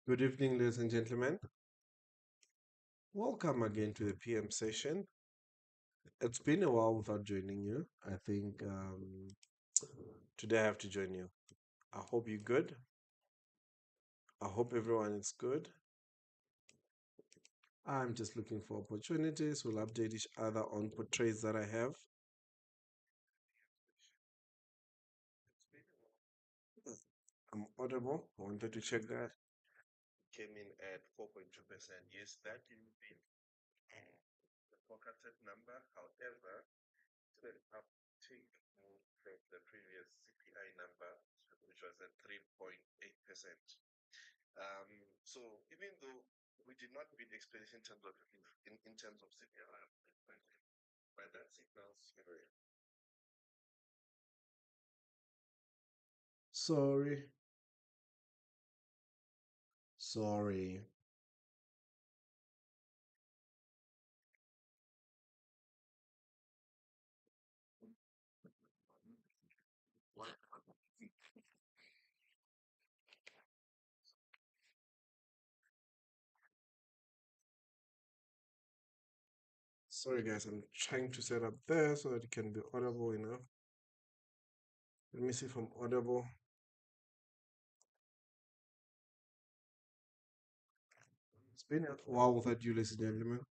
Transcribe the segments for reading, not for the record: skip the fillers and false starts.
Good evening, ladies and gentlemen. Welcome again to the PM session. It's been a while without joining you. I think today I have to join you. I hope you're good. I hope everyone is good. I'm just looking for opportunities. We'll update each other on portraits that I have. I'm audible. I wanted to check that. Came in at 4.2%. Yes, that will be the forecasted number. However, it's an uptick from the previous CPI number, which was at 3.8%. So even though we did not beat expectation in terms of in terms of CPI, but that signals sorry, sorry. Sorry guys, I'm trying to set up there so that it can be audible enough. Let me see if I'm audible. It's been a while without you, ladies and gentlemen.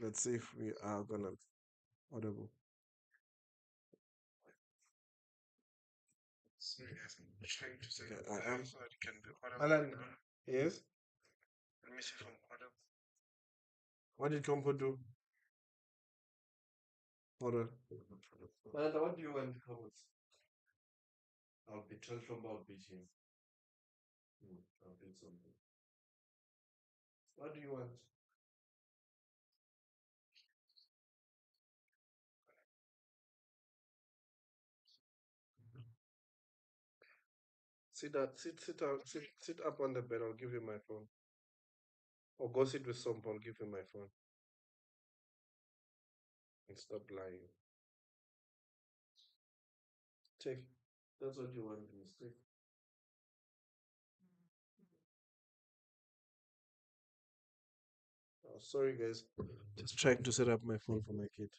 Let's see if we are gonna audible. Sorry guys, I'm trying to set up I am so that it can be audible. Alan, yes? Let me see if I'm audible. What did Compo do? Hold on. Alan, what do you want? Comments? I'll be transferable beating. I'll do something. What do you want? Sit up on the bed. I'll give you my phone. Or go sit with some. I'll give you my phone. And stop lying. Take. That's what you want to do. Take. Oh, sorry, guys. Just trying to set up my phone for my kid.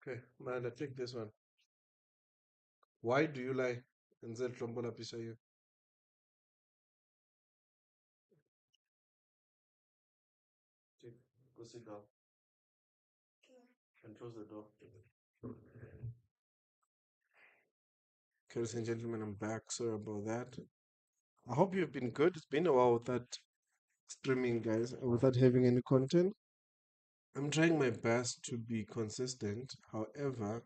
Okay, Manda, take this one. Why do you lie? Nzel Trombola Pishayu. Take. Go sit down. And close the door. Okay, ladies and gentlemen, I'm back. Sorry about that. I hope you've been good. It's been a while without streaming, guys, without having any content. I'm trying my best to be consistent. However,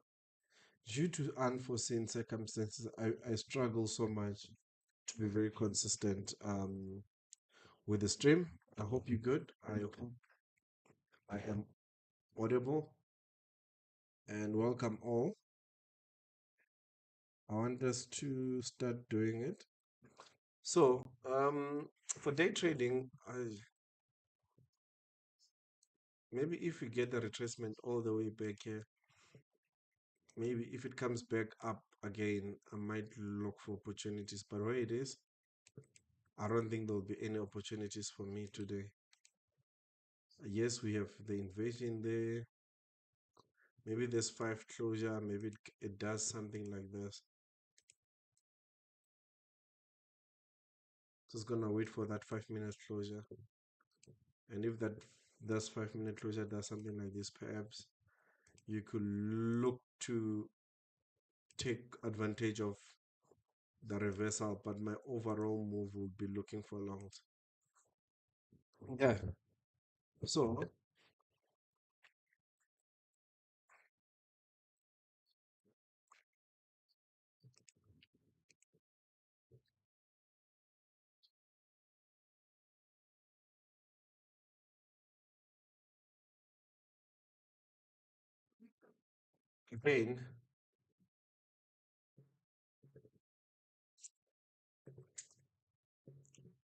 due to unforeseen circumstances, I struggle so much to be very consistent with the stream. I hope you're good. I hope I am audible and welcome all. I want us to start doing it. So, for day trading, maybe if we get the retracement all the way back here, maybe if it comes back up again, I might look for opportunities. But where it is, I don't think there'll be any opportunities for me today. Yes, we have the invasion there. Maybe there's 5 closure. Maybe it does something like this. Just gonna wait for that 5-minute closure. And if that 5-minute closure does something like this, perhaps you could look to take advantage of the reversal. But my overall move will be looking for longs. Yeah. So again,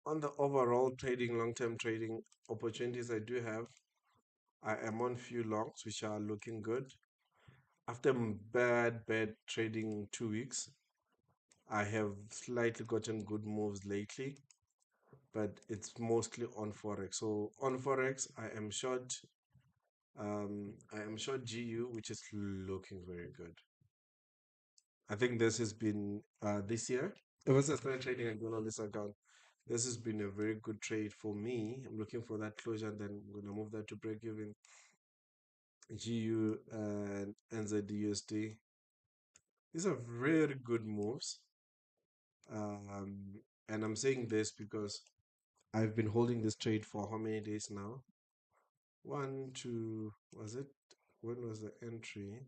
On the overall trading, long-term trading opportunities I do have, I am on few longs which are looking good. After bad trading 2 weeks, I have slightly gotten good moves lately, but it's mostly on Forex. So on Forex, I am short GU, which is looking very good. I think this has been this year. Ever since I started trading again on this account, this has been a very good trade for me. I'm looking for that closure, and then I'm gonna move that to break even. GU and NZUSD. These are very good moves. Um, and I'm saying this because I've been holding this trade for how many days now? One, two, was it? When was the entry?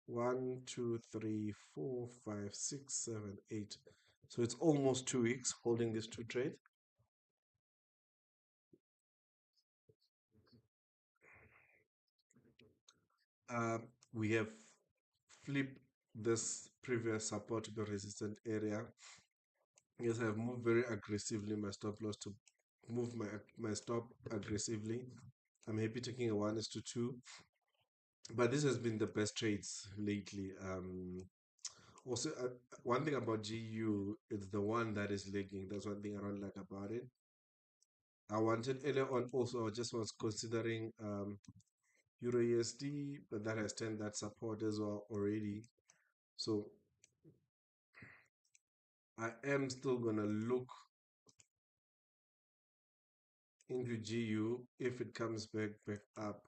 1, 2, 3, 4, 5, 6, 7, 8. So it's almost 2 weeks holding these two trades. Uh, we have flipped this previous support to the resistant area. Yes, I have moved very aggressively my stop loss to move my stop aggressively. I'm happy taking a 1:2, but this has been the best trades lately. Also, one thing about GU, it's the one that is lagging. That's one thing I don't like about it. I wanted earlier on also, I just was considering Euro USD, but that has turned that support as well already. So I am still gonna look into GU if it comes back up.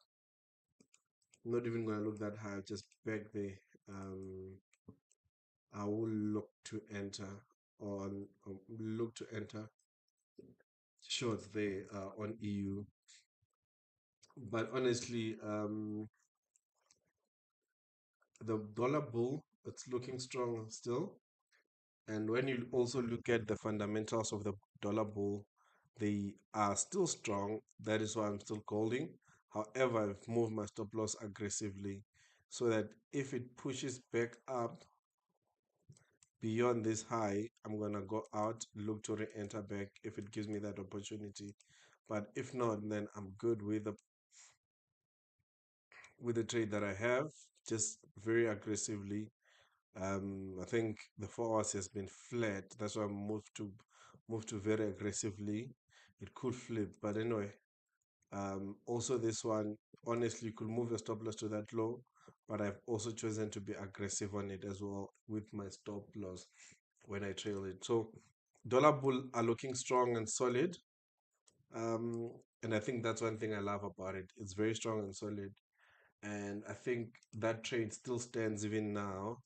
Not even gonna look that high, just back there. I will look to enter look to enter shorts there on EU. But honestly, the dollar bull, it's looking strong still. And when you also look at the fundamentals of the dollar bull, they are still strong. That is why I'm still holding. However, I've moved my stop loss aggressively so that if it pushes back up beyond this high, I'm gonna go out, look to re-enter back if it gives me that opportunity. But if not, then I'm good with the trade that I have, just very aggressively. I think the 4 hours has been flat. That's why I moved to very aggressively. It could flip, but anyway. Also this one, honestly, you could move your stop loss to that low, but I've also chosen to be aggressive on it as well with my stop loss when I trail it. So dollar bull are looking strong and solid. Um, and I think that's one thing I love about it. It's very strong and solid. And I think that trade still stands even now.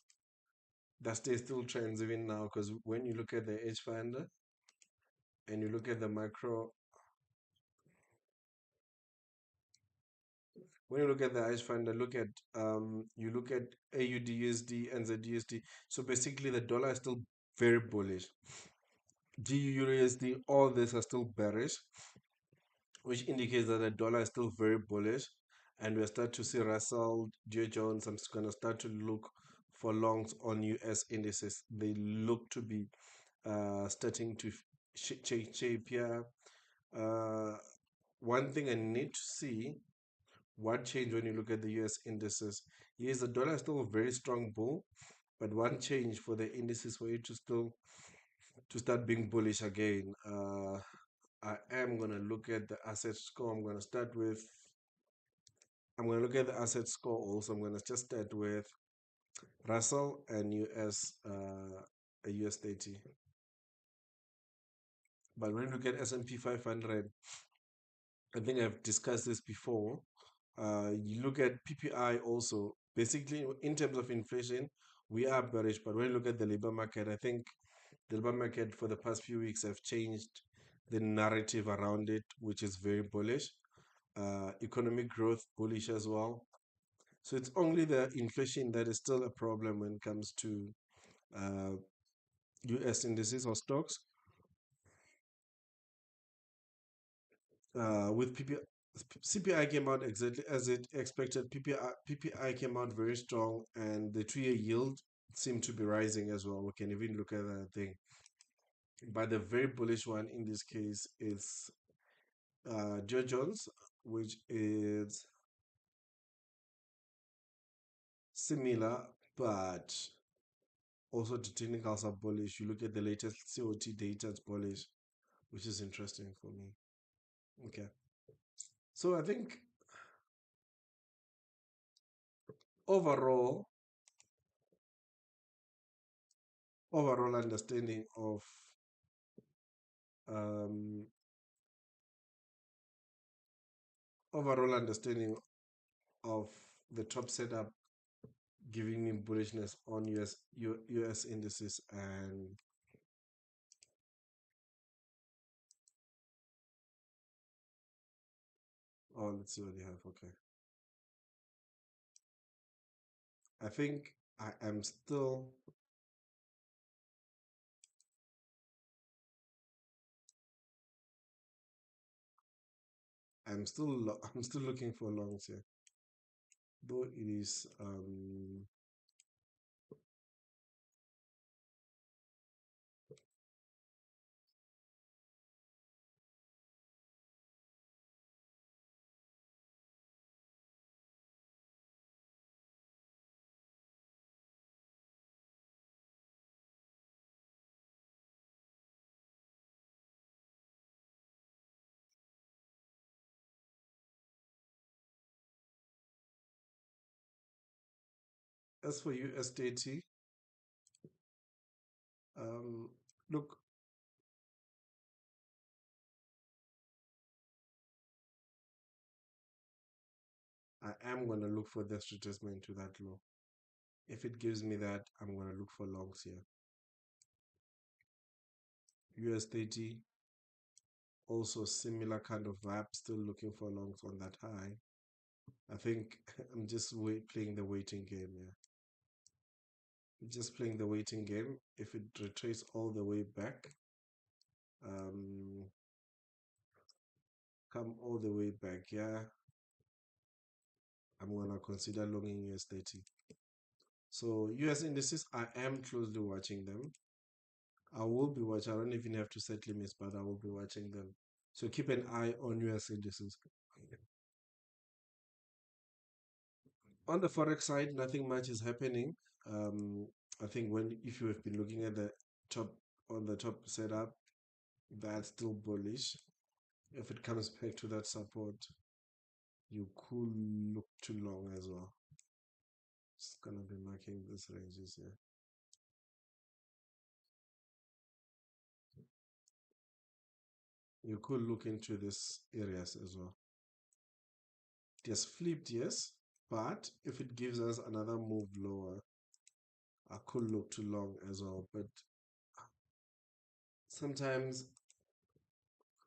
That still trends even now because when you look at the edge finder and you look at the macro, when you look at the edge finder, you look at AUDUSD and ZUSD. So basically, the dollar is still very bullish. GUUSD, all this are still bearish, which indicates that the dollar is still very bullish. And we'll start to see Russell, Dow Jones. I'm going to start to look for longs on US indices. They look to be starting to change shape here. Uh, One thing I need to see what change when you look at the US indices. Yes, the dollar is still a very strong bull, but one change for the indices for it to start being bullish again. I am gonna look at the asset score. I'm gonna look at the asset score also. I'm gonna just start with Russell and US30. But when you look at S&P 500, I think I've discussed this before. You look at PPI also. Basically, in terms of inflation, we are bearish. But when you look at the labor market, I think the labor market for the past few weeks have changed the narrative around it, which is very bullish. Economic growth bullish as well. So it's only the inflation that is still a problem when it comes to uh, US indices or stocks. With PPI, CPI came out exactly as it expected. PPI came out very strong, and the 2-year yield seemed to be rising as well. We can even look at that thing. But the very bullish one in this case is Dow Jones, which is similar, but also the technicals are bullish. You look at the latest COT data, it's bullish, which is interesting for me. Okay. So I think overall, overall understanding of um, overall understanding of the top setup giving me bullishness on US indices, and oh, let's see what you have. Okay. I think I'm still looking for longs here. Though it is as for US30, um look, I am gonna look for this retracement to that low. If it gives me that, I'm gonna look for longs here. US30, also similar kind of vibe, still looking for longs on that high. I think I'm just playing the waiting game here. Just playing the waiting game. If it retraces all the way back, um, come all the way back, yeah, I'm gonna consider longing US30. So US indices, I am closely watching them. I will be watching. I don't even have to set limits, but I will be watching them. So keep an eye on US indices. On the Forex side, nothing much is happening. Um, I think if you have been looking at the top on the top setup, that's still bullish. If it comes back to that support, you could look too long as well. It's gonna be marking these ranges here. You could look into these areas as well. It has flipped, yes, but if it gives us another move lower, I could look too long as well. But sometimes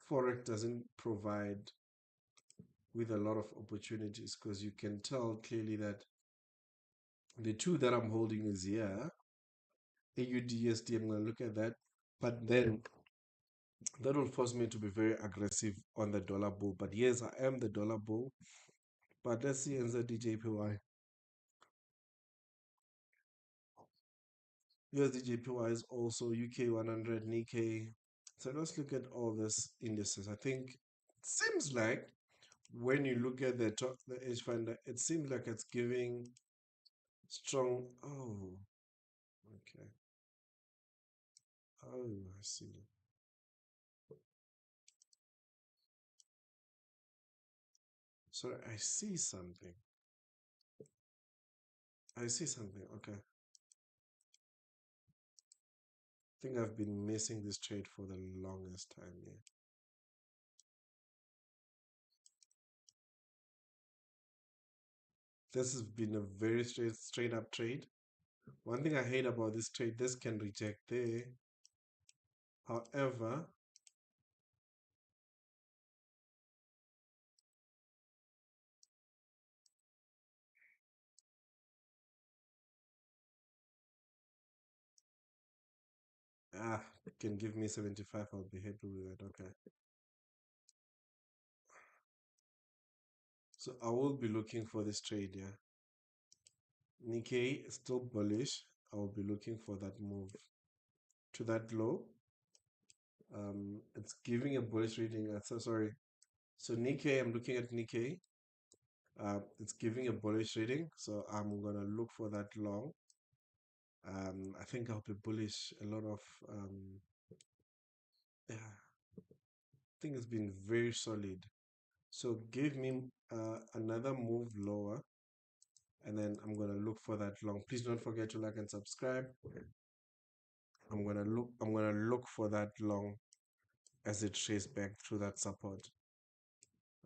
Forex doesn't provide with a lot of opportunities, because you can tell clearly that the two that I'm holding is here, AUDSD, I'm going to look at that. But then that will force me to be very aggressive on the dollar bull. But yes, I am the dollar bull. But let's see NZDJPY. USDJPY is also UK 100, Nikkei. So let's look at all these indices. I think it seems like when you look at the top, the edge finder, it seems like it's giving strong. Oh, okay. Oh, I see. Sorry, I see something. I see something. Okay. I think I've been missing this trade for the longest time here. This has been a very straight up trade. One thing I hate about this trade, this can reject there. However, it can give me 75. I'll be happy with that. Okay. So I will be looking for this trade, yeah. Nikkei is still bullish. I will be looking for that move to that low. It's giving a bullish reading. So sorry. So Nikkei, I'm looking at Nikkei. It's giving a bullish reading, so I'm gonna look for that long. I think I'll be bullish. A lot of yeah, I think it's been very solid. So give me another move lower, and then I'm gonna look for that long. Please don't forget to like and subscribe. I'm gonna look for that long as it traces back through that support.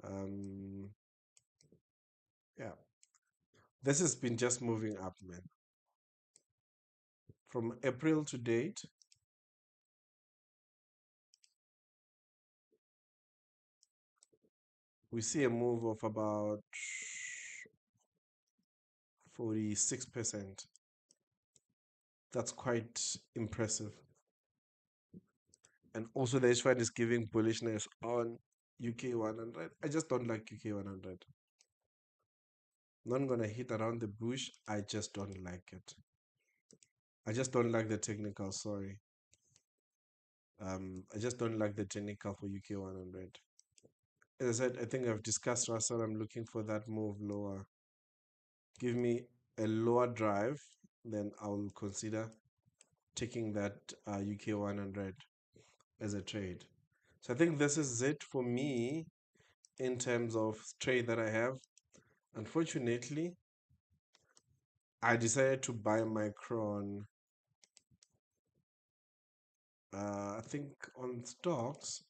Um, yeah, this has been just moving up, man. From April to date, we see a move of about 46%. That's quite impressive. And also the H1 is giving bullishness on UK 100. I just don't like UK 100. Not gonna hit around the bush. I just don't like it. I just don't like the technical, sorry. I just don't like the technical for UK 100. As I said, I think I've discussed Russell. I'm looking for that move lower. Give me a lower drive, then I'll consider taking that UK 100 as a trade. So I think this is it for me in terms of trade that I have. Unfortunately, I decided to buy Micron. I think on stocks,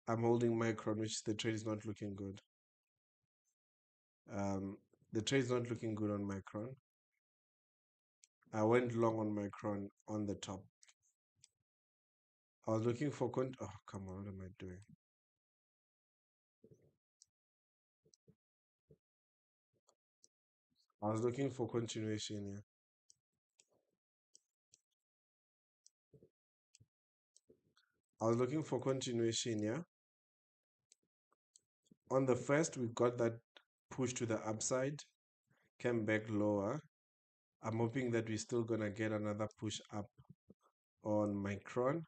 I'm holding Micron, which the trade is not looking good. The trade is not looking good on Micron. I went long on Micron on the top. I was looking for oh, come on, what am I doing? I was looking for continuation here. I was looking for continuation here. On the first, we got that push to the upside, came back lower. I'm hoping that we're still gonna get another push up on Micron.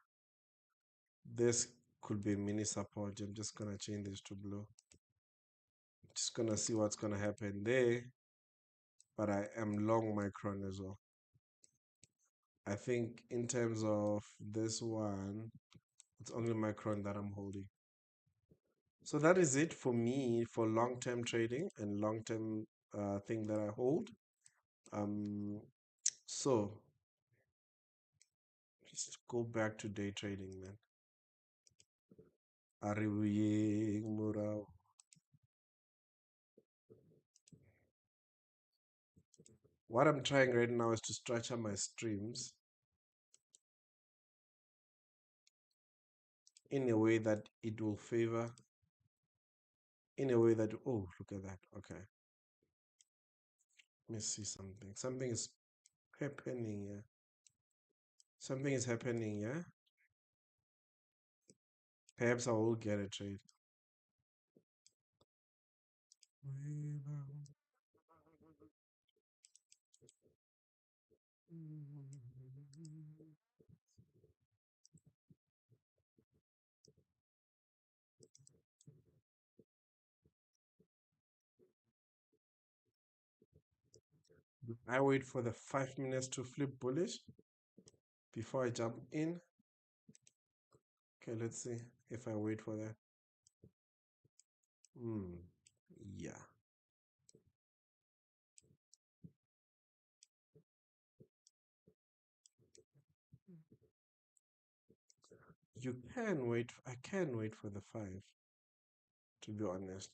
This could be a mini support. I'm just gonna change this to blue. Just gonna see what's gonna happen there. But I am long Micron as well. I think in terms of this one, it's only Micron that I'm holding. So that is it for me for long-term trading and long-term thing that I hold. So just go back to day trading, man. Aribuyeng morao. What I'm trying right now is to structure my streams in a way that it will favor, in a way that, oh, look at that. Okay. Let me see something. Something is happening here. Something is happening here. Perhaps I will get a trade. I wait for the 5 minutes to flip bullish before I jump in. Okay, let's see if I wait for that. Yeah. You can wait. I can wait for the 5, to be honest.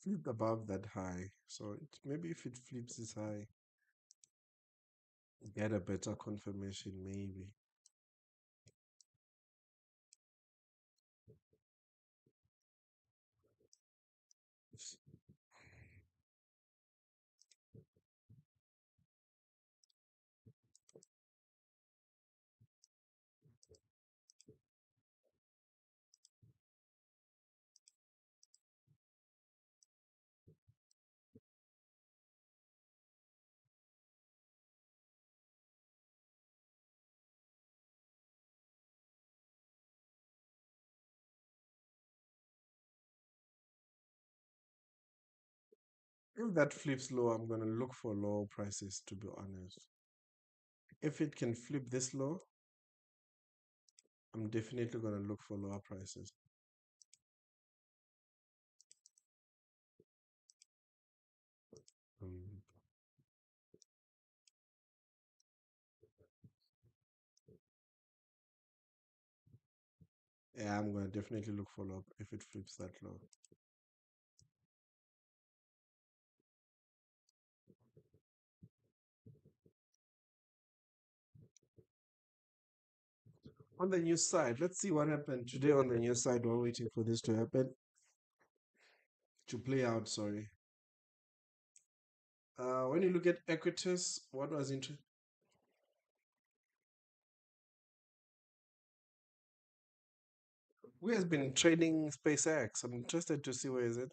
flipped above that high. So maybe if it flips this high, get a better confirmation, maybe. If that flips low, I'm going to look for lower prices, to be honest. If it can flip this low, I'm definitely going to look for lower prices. Um, yeah, I'm going to definitely look for low if it flips that low. On the news side, let's see what happened today on the news side while waiting for this to happen, to play out, sorry. When you look at equities, what was interesting? Who has been trading SpaceX? I'm interested to see where is it.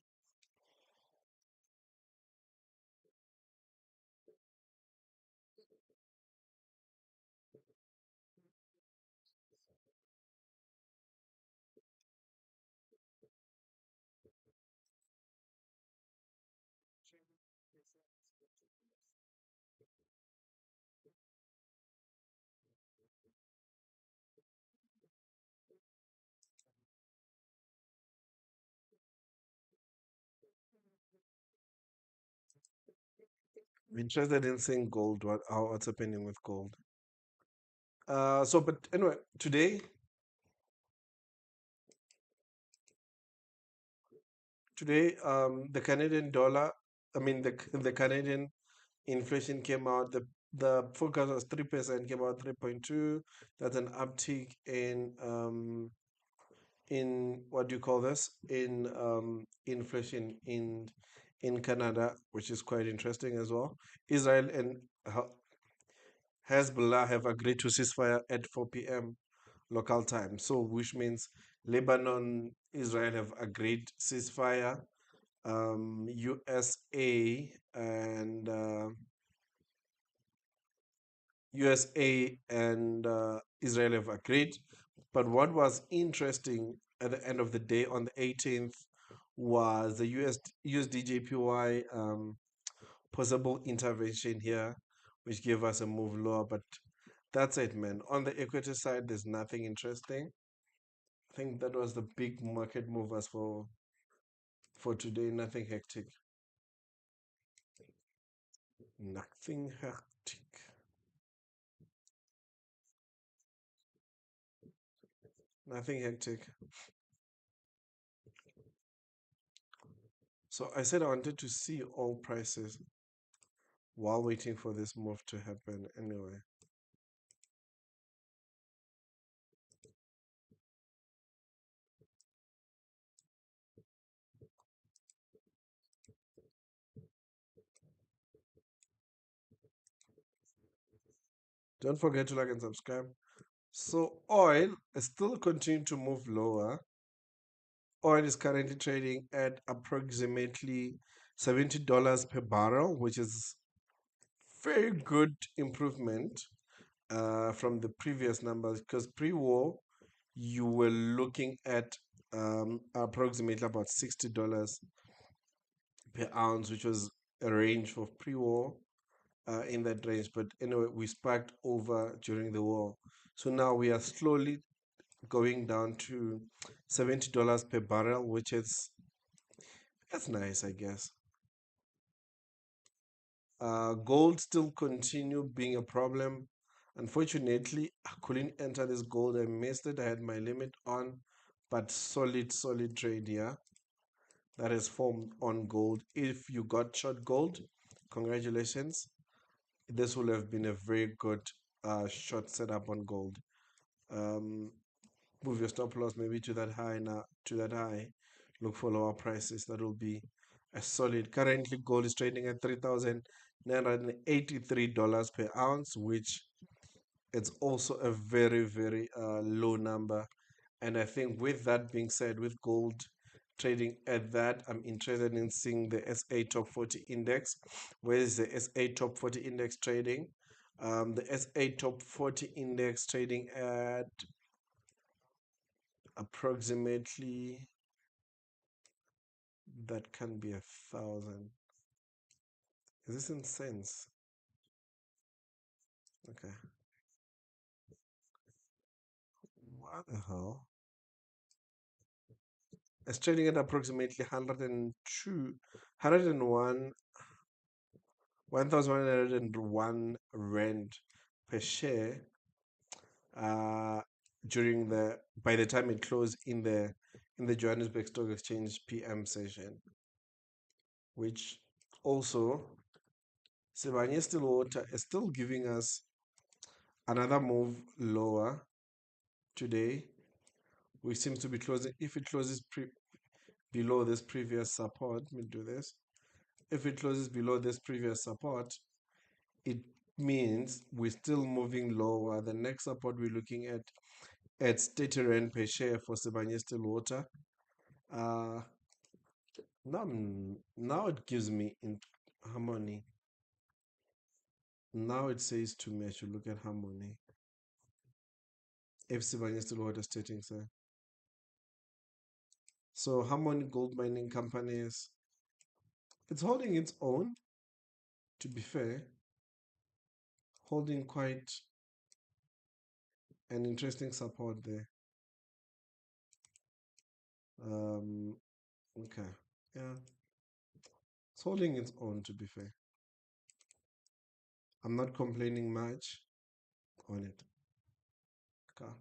I'm interested in seeing gold. What's happening with gold? But anyway, today, the Canadian dollar. I mean, the Canadian inflation came out. The forecast was 3%, came out 3.2. That's an uptick in what do you call this? In inflation in Canada, which is quite interesting as well. Israel and Hezbollah have agreed to ceasefire at 4 p.m. local time. So, which means Lebanon, Israel have agreed ceasefire. USA and Israel have agreed. But what was interesting at the end of the day on the 18th was the USDJPY possible intervention here, which gave us a move lower. But that's it, man. On the equity side, there's nothing interesting. I think that was the big market movers for today. Nothing hectic. Nothing hectic. Nothing hectic. So I said I wanted to see all prices while waiting for this move to happen anyway. Don't forget to like and subscribe. So oil is still continuing to move lower. Oil is currently trading at approximately $70 per barrel, which is very good improvement from the previous numbers, because pre-war you were looking at approximately about $60 per ounce, which was a range for pre-war, in that range. But anyway, we spiked over during the war. So now we are slowly going down to $70 per barrel, which is that's nice, I guess. Gold still continue being a problem. Unfortunately, I couldn't enter this gold. I missed it. I had my limit on, but solid trade here. that has formed on gold. If you got short gold, congratulations. This will have been a very good short setup on gold. Um, Move your stop loss maybe to that high now, to that high. Look for lower prices. That will be a solid. Currently, gold is trading at $3,983 per ounce, which it's also a very, very low number. And I think with that being said, with gold trading at that, I'm interested in seeing the SA Top 40 index. Where is the SA Top 40 index trading? The SA Top 40 index trading at approximately, that can be 1,000. Is this in cents? Okay. What the hell? It's trading at approximately 102, 101, 1,101 rand per share uh, during the by the time it closed in the Johannesburg Stock Exchange PM session, which also Sibanye Stillwater is still giving us another move lower today, which seems to be closing. If it closes below this previous support, let me do this. If it closes below this previous support, it means we're still moving lower. The next support we're looking at 30 rand per share for Sibanye Stillwater. Uh, now it gives me in harmony. Now it says to me I should look at harmony. If Sibanye Stillwater stating so. So Harmony Gold Mining Companies, it's holding its own, to be fair, holding quite an interesting support there. Okay, yeah, it's holding its own, to be fair. I'm not complaining much on it. Okay.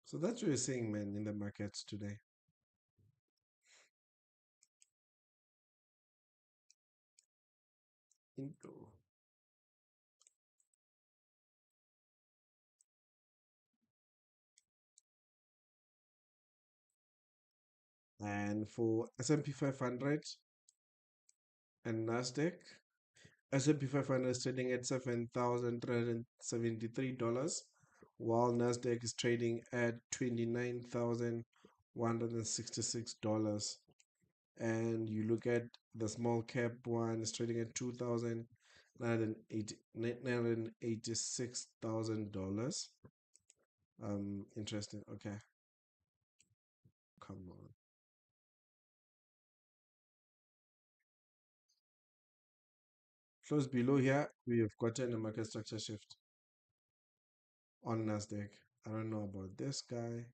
So that's what you're saying, man, in the markets today. Into. And for S&P 500 and Nasdaq, S&P 500 is trading at $7,373, while Nasdaq is trading at $29,166. And you look at the small cap one, is trading at $986,000. Interesting. Okay, come on. Close below here, we have gotten a market structure shift on Nasdaq. I don't know about this guy,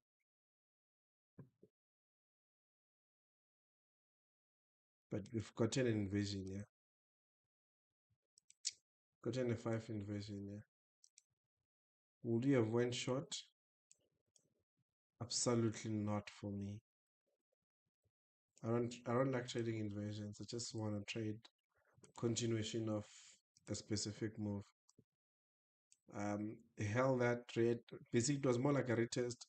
but we've gotten an inversion, yeah. Gotten a 5 inversion, yeah. Would you have went short? Absolutely not for me. I don't like trading inversions. I just want to trade continuation of a specific move. Held that trade. Basically, it was more like a retest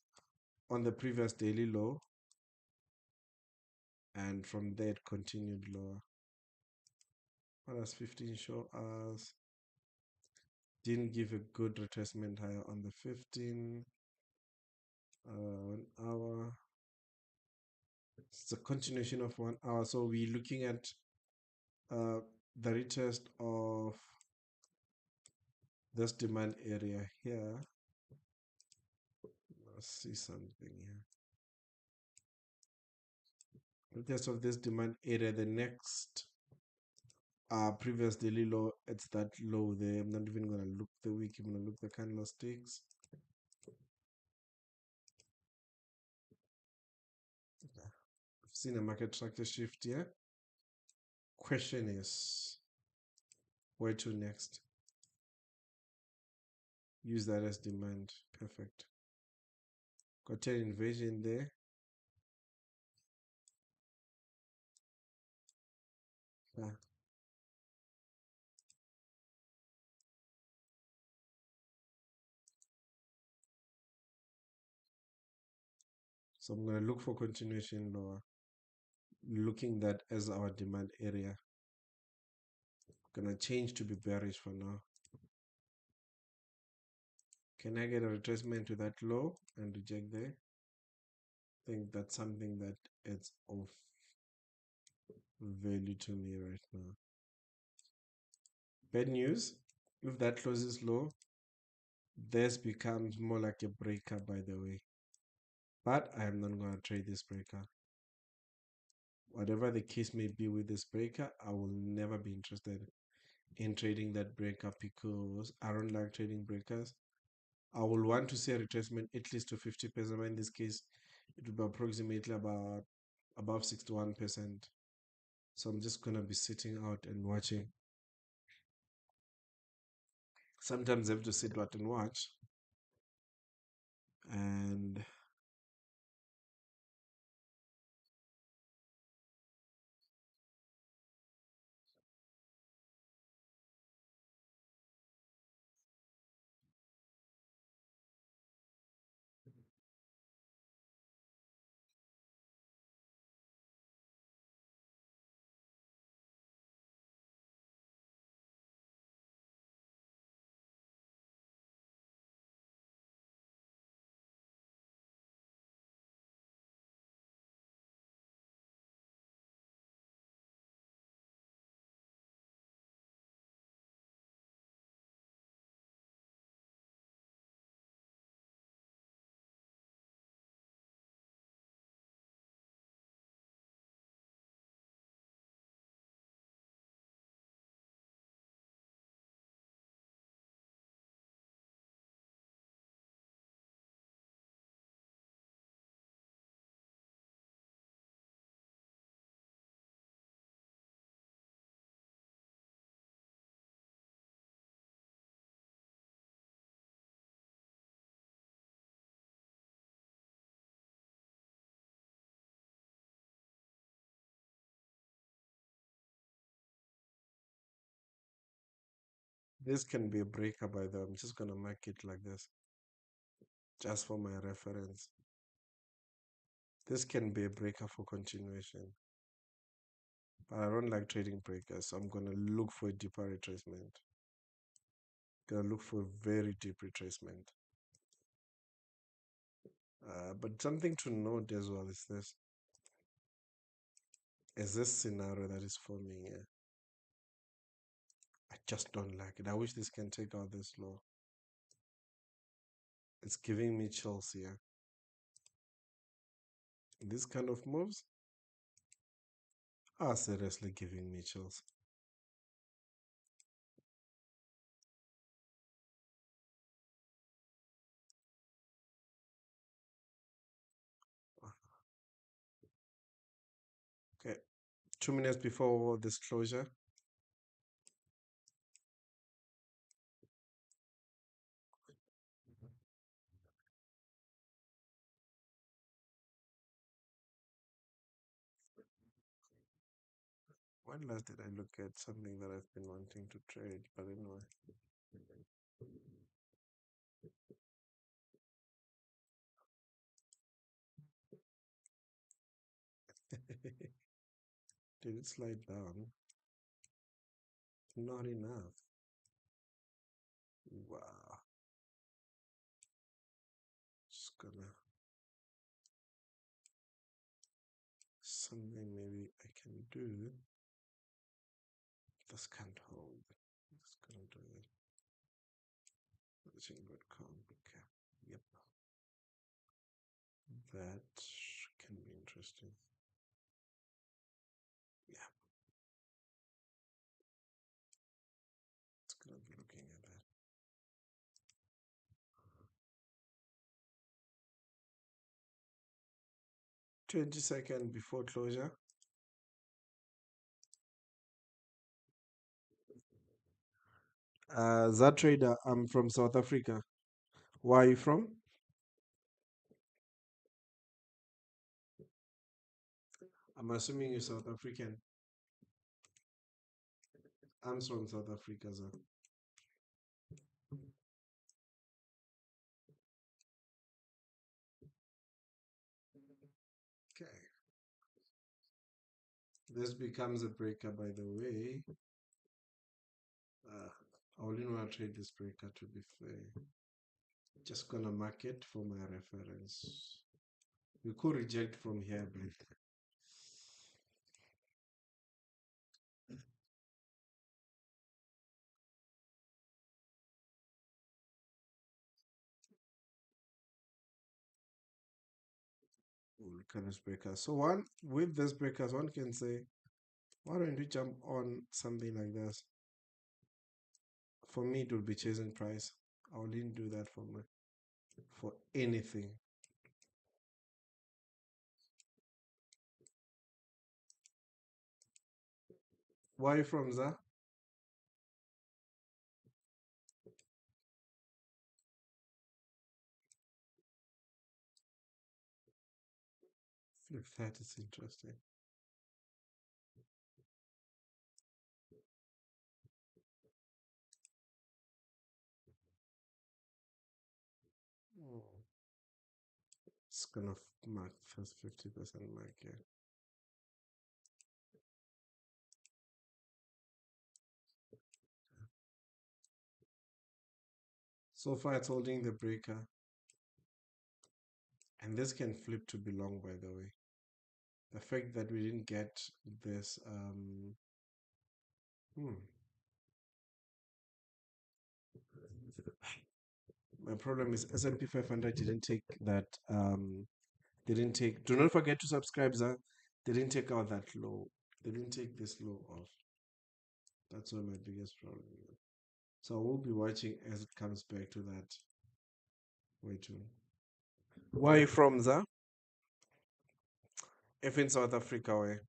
on the previous daily low, and from there it continued lower. What does 15 show us? Didn't give a good retracement higher on the 15. 1 hour. It's a continuation of 1 hour. So we're looking at the retest of this demand area here. Let's see something here. Retest of this demand area, the next previous daily low, it's that low there. I'm not even gonna look the week, I'm gonna look the candlesticks. Okay. I've seen a market structure shift here. Question is, where to next? Use that as demand. Perfect. Got an inversion there. Yeah. So I'm going to look for continuation lower. Looking that as our demand area. Gonna change to be bearish for now. Can I get a retracement to that low and reject there? I think that's something that adds of value to me right now. Bad news, if that closes low, this becomes more like a breaker, by the way. But I am not going to trade this breaker. Whatever the case may be with this breaker, I will never be interested in trading that breaker because I don't like trading breakers. I will want to see a retracement at least to 50%. In this case, it will be approximately about above 61%. So I'm just going to be sitting out and watching. Sometimes I have to sit out and watch. And this can be a breaker, by the way. I'm just going to mark it like this, just for my reference. This can be a breaker for continuation. But I don't like trading breakers, so I'm going to look for a deeper retracement. Going to look for a very deep retracement. But something to note as well is this. Is this scenario that is forming here? I just don't like it. I wish this can take out this low. It's giving me chills here. These kind of moves are seriously giving me chills. Okay, 2 minutes before this closure. When last did I look at something that I've been wanting to trade? But anyway. Did it slide down? Not enough. Wow. Just gonna something maybe I can do. This can't hold. Just gonna do it. Searching.com. Okay. Yep. That can be interesting. Yeah. It's gonna be looking at that. 20 seconds before closure. That trader, I'm from South Africa. Where are you from? I'm assuming you're South African. I'm from South Africa, sir. Okay. This becomes a breaker, by the way. I only want to trade this breaker, to be fair. Just gonna mark it for my reference. We could reject from here, but we'll look at this breaker. So one with this breakers, one can say, why don't we jump on something like this? For me, it would be chasing price. I wouldn't do that for anything. Where are you from, Za? Flip that is interesting. Oh. It's gonna mark first 50% mark here. So far, it's holding the breaker, and this can flip to be long, by the way. The fact that we didn't get this, my problem is S&P 500 didn't take that, do not forget to subscribe, Zah. They didn't take out that low. They didn't take this low off. That's one of my biggest problem. So I will be watching as it comes back to that. Wait too. Where are you from, Zah? If in South Africa, where?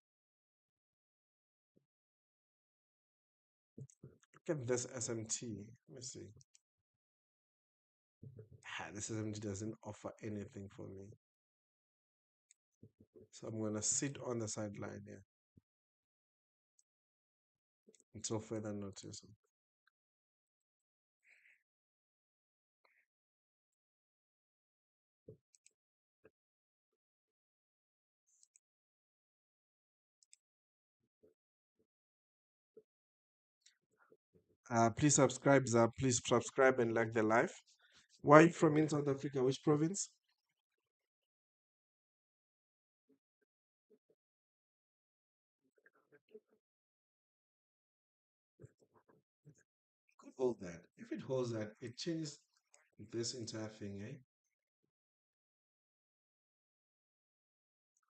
Look at this SMT. Let me see. This SMT doesn't offer anything for me. So I'm going to sit on the sideline here until further notice. Please subscribe, Zah. Please subscribe and like the live. Where are you from in South Africa? Which province? Could hold that. If it holds that, it changes this entire thing, eh?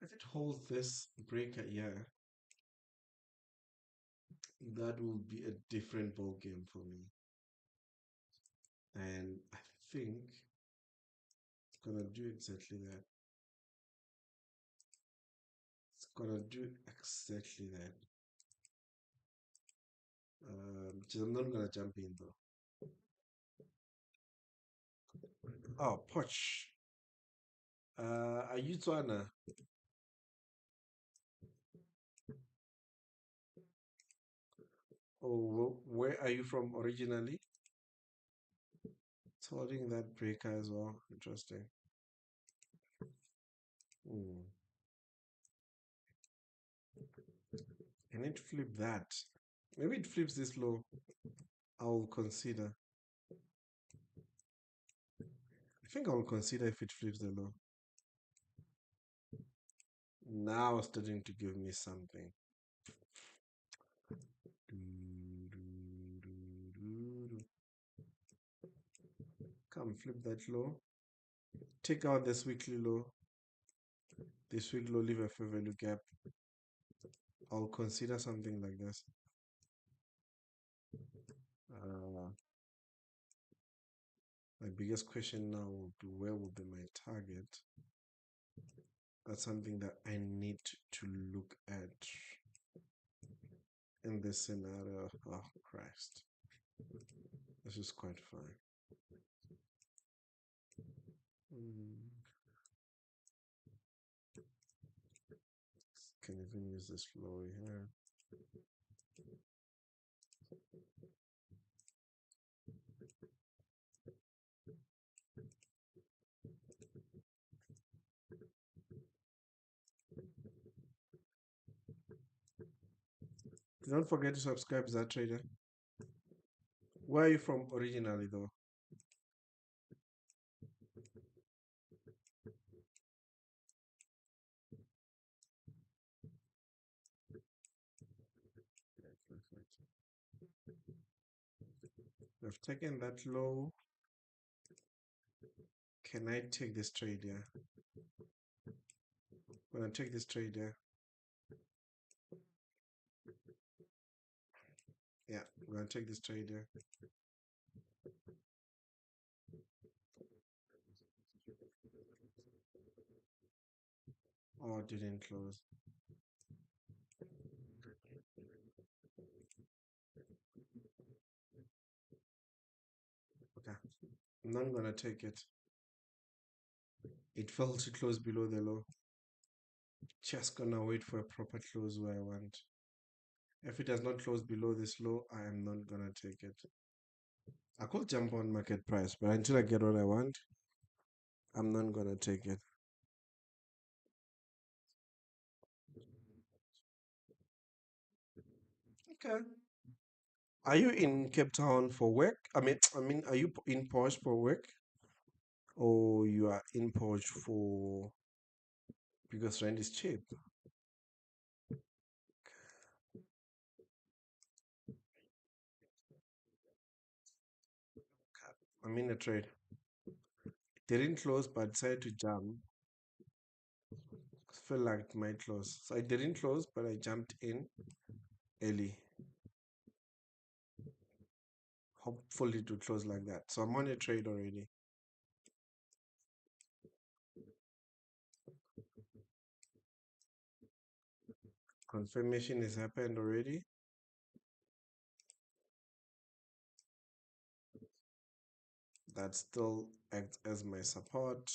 If it holds this breaker here, that will be a different ball game for me. And I think it's gonna do exactly that. It's gonna do exactly that. I'm not gonna jump in though. Oh, Poch. Are you Tswana? Oh, where are you from originally? It's holding that breaker as well. Interesting. Hmm. Can it flip that? Maybe it flips this low. I'll consider. I think I'll consider if it flips the low. Now it's starting to give me something. Come flip that low. Take out this weekly low. This week low, leave a fair value gap. I'll consider something like this. My biggest question now will be where will be my target? That's something that I need to look at in this scenario. Oh, Christ. This is quite fine. Can even use this flow here. Don't forget to subscribe to that trader. Where are you from originally though? I've taken that low. Can I take this trade here? When I take this trade here. Yeah, I'm gonna take this trade here. Oh, it didn't close. Okay, I'm not gonna take it. It failed to close below the low. Just gonna wait for a proper close where I want. If it does not close below this low, I am not gonna take it. I could jump on market price, but until I get what I want, I'm not gonna take it. Okay. Are you in Cape Town for work? I mean, are you in Porsche for work, or you are in Porsche for because rent is cheap? I'm in a trade. Didn't close, but decided to jump. Feel like it might close, so I didn't close, but I jumped in early. Hopefully to close like that. So I'm on a trade already. Confirmation has happened already. That still acts as my support.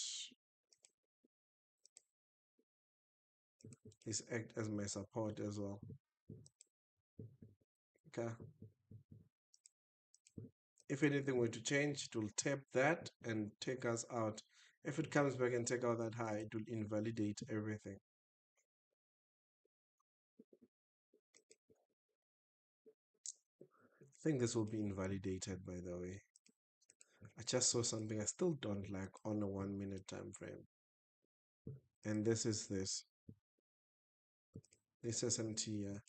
This act as my support as well. Okay. If anything were to change, it will tap that and take us out. If it comes back and take out that high, it will invalidate everything. I think this will be invalidated, by the way. I just saw something I still don't like on a 1 minute time frame. And this is this. This SMT, yeah.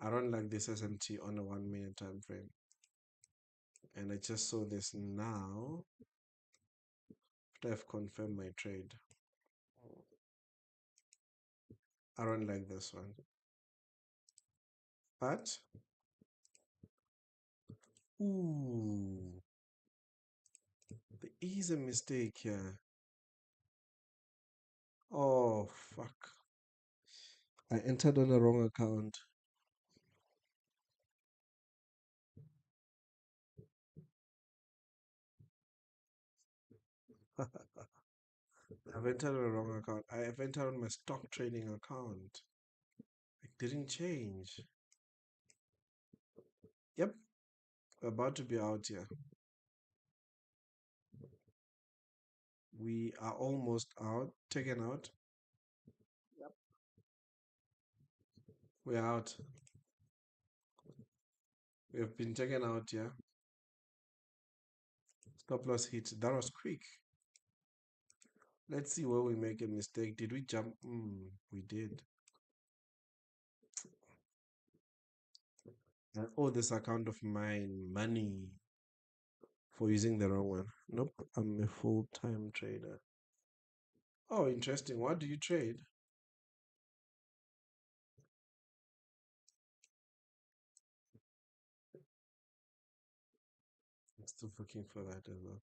I don't like this SMT on a 1 minute time frame. And I just saw this now after I've confirmed my trade. I don't like this one. But, ooh, there is a mistake here. Oh, fuck. I entered on the wrong account. I've entered on the wrong account. I have entered on my stock trading account. It didn't change. Yep, we're about to be out here. We are almost out, taken out. Yep. We're out. We have been taken out here. Stop loss hit. That was quick. Let's see where we make a mistake. Did we jump? We did. I owe this account of mine money for using the wrong one. Nope, I'm a full-time trader. Oh, interesting. What do you trade? I'm still looking for that as well.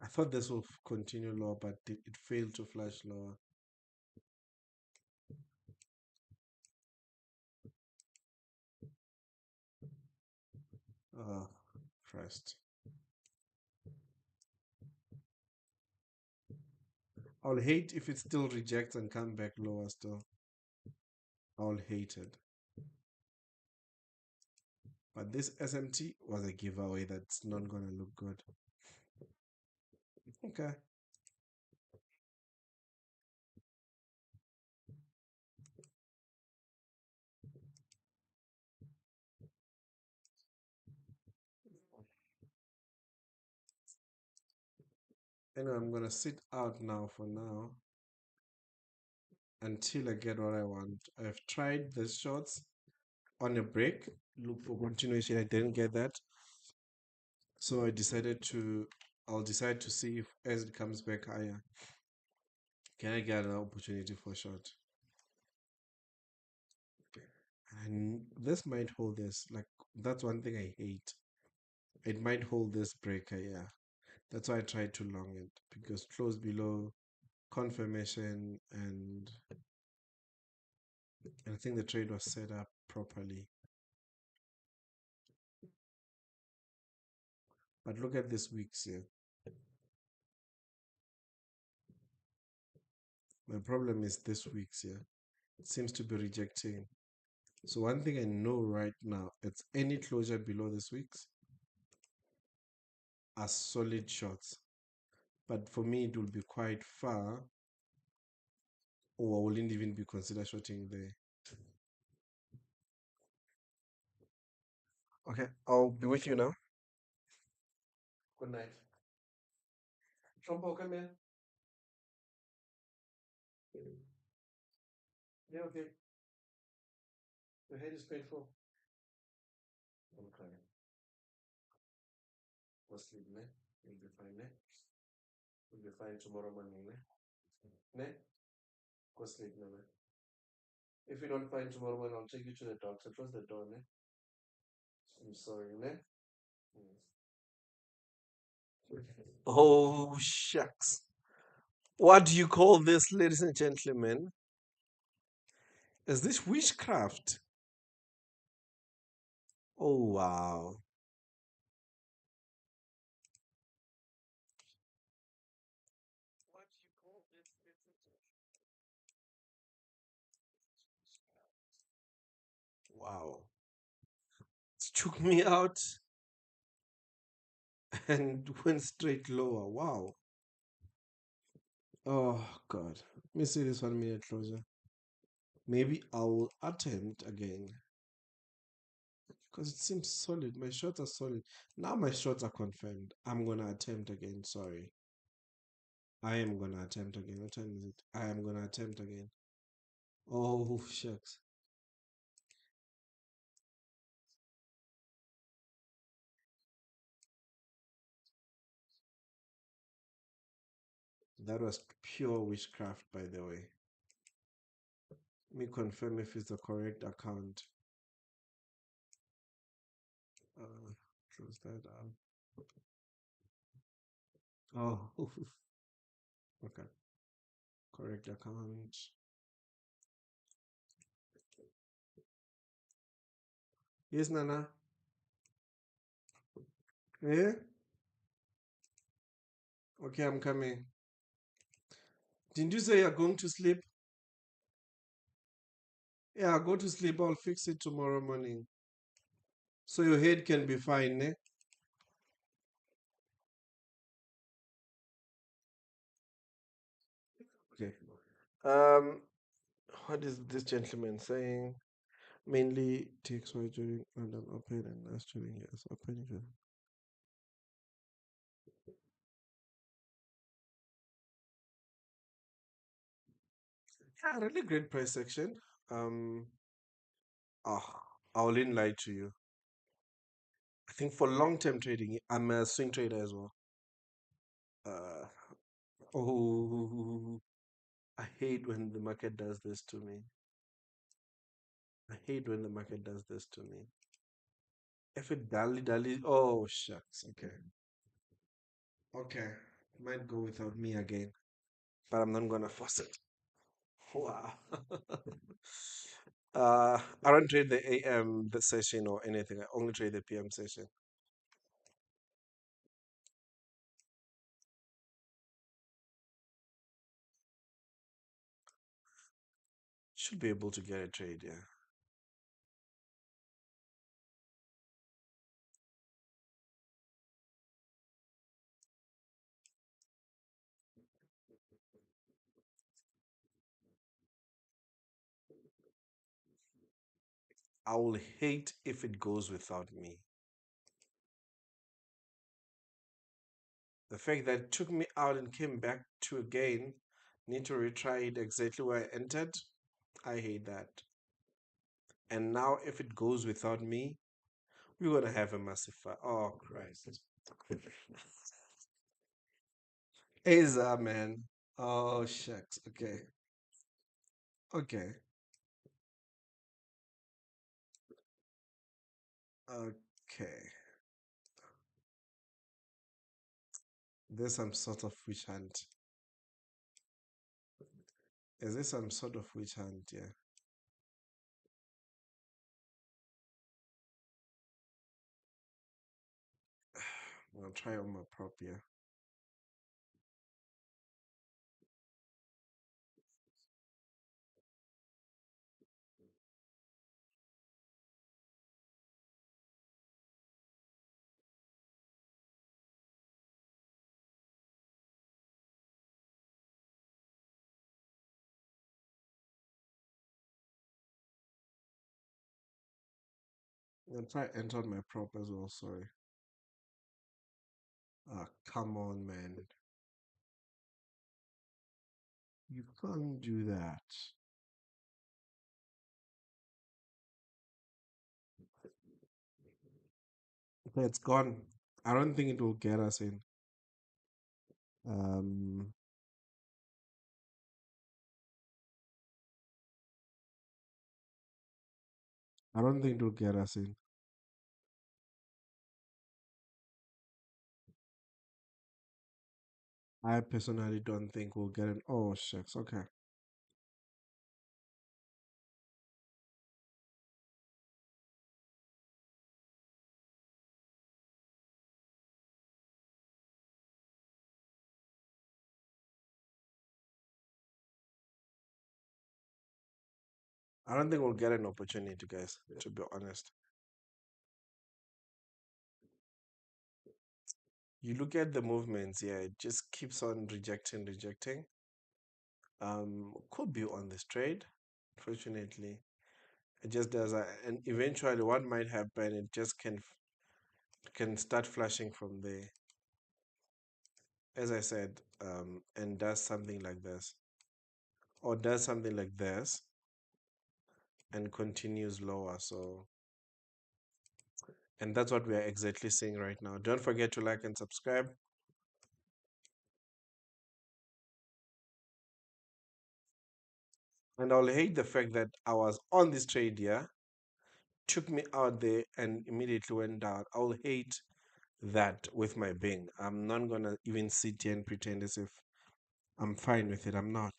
I thought this will continue lower, but it failed to flash lower. Oh, Christ. I'll hate if it still rejects and come back lower still. I'll hate it. But this SMT was a giveaway that's not gonna look good. Okay. Anyway, I'm gonna sit out now for now until I get what I want. I've tried the shorts on a break, look for continuation. I didn't get that. So I'll decide to see if as it comes back higher, can I get an opportunity for short? And this might hold this. Like, that's one thing I hate. It might hold this breaker, yeah. That's why I tried to long it because close below confirmation and I think the trade was set up properly. But look at this week's here. My problem is this week's here. It seems to be rejecting. So one thing I know right now, it's any closure below this week's are solid shots. But for me, it will be quite far, or I wouldn't even be consider shorting there. Okay, I'll be with you now. Good night. Trumpo, come here. Yeah, okay. Your head is painful. Okay. Go sleep, ne? You'll be fine, ne? You'll be fine tomorrow morning, ne? Ne? Go sleep, ne? If you don't find tomorrow morning, I'll take you to the doctor. Close the door, ne? I'm sorry, ne? Oh, shucks. What do you call this, ladies and gentlemen? Is this witchcraft? Oh, wow. What do you call this, ladies and gentlemen? Wow. It took me out and went straight lower. Wow. Oh, God. Let me see this 1 minute closure. Maybe I will attempt again because it seems solid. My shots are solid. Now my shots are confirmed. I'm going to attempt again. Sorry. I am going to attempt again. What time is it? I am going to attempt again. Oh, shucks. That was pure witchcraft, by the way. Let me confirm if it's the correct account. Close that down. Oh, okay. Correct account. Yes, Nana. Yeah? Okay, I'm coming. Didn't you say you're going to sleep? Yeah, go to sleep. I'll fix it tomorrow morning. So your head can be fine, eh? Okay. Um, what is this gentleman saying? Mainly takes away during London Open and last during US Open. Yeah, really great price section. Um, ah, I wouldn't lie to you. I think for long-term trading, I'm a swing trader as well. Uh, oh, I hate when the market does this to me. I hate when the market does this to me. If it dally, oh shucks. Okay, okay, might go without me again, but I'm not gonna force it. Wow. I don't trade the AM the session or anything. I only trade the PM session. Should be able to get a trade, yeah. I will hate if it goes without me. The fact that it took me out and came back to again, need to retry it exactly where I entered, I hate that. And now if it goes without me, we're gonna have a massive fight. Oh Christ. Asa, man. Oh shucks. Okay. Okay. Okay. There's some sort of witch hunt. Is this some sort of witch hunt? Yeah. I'll try on my prop, yeah. I'll try enter my prop as well, sorry. Ah, come on, man. You can't do that. Okay, it's gone. I don't think it will get us in. Um, I don't think it will get us in. I personally don't think we'll get in. Oh, shucks. Okay. I don't think we'll get an opportunity, guys, to be honest. You look at the movements, yeah, it just keeps on rejecting. Could be on this trade, fortunately. It just does, and eventually, what might happen? It just can start flashing from there, as I said, and does something like this, or does something like this, and continues lower. So, and that's what we are exactly seeing right now. Don't forget to like and subscribe. And I'll hate the fact that I was on this trade here, took me out there, and immediately went down. I'll hate that with my being. I'm not gonna even sit here and pretend as if I'm fine with it. I'm not.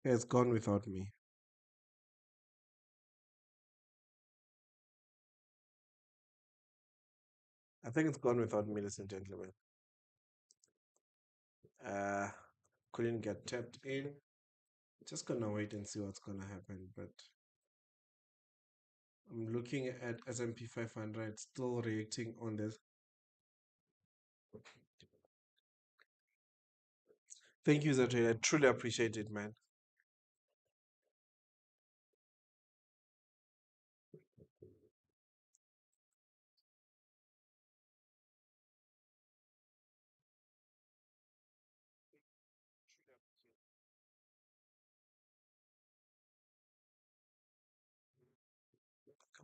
It's gone without me. I think it's gone without me, ladies and gentlemen. Uh, couldn't get tapped in. Just gonna wait and see what's gonna happen. But I'm looking at S&P 500 still reacting on this. Thank you, Zatre. I truly appreciate it, man.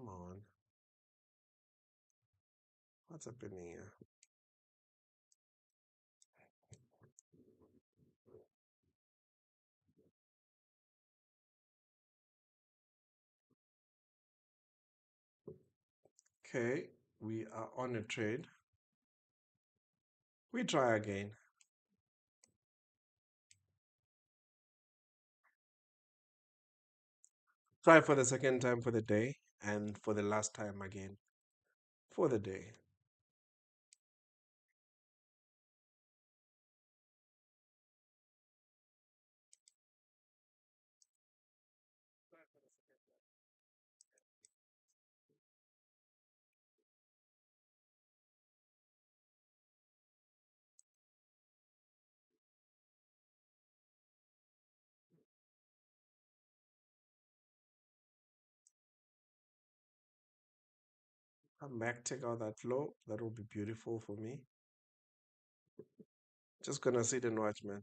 Come on. What's happening here? Okay, we are on a trade. We try again. Try for the second time for the day and for the last time again for the day. Come back, take out that low. That will be beautiful for me. Just gonna sit and watch, man.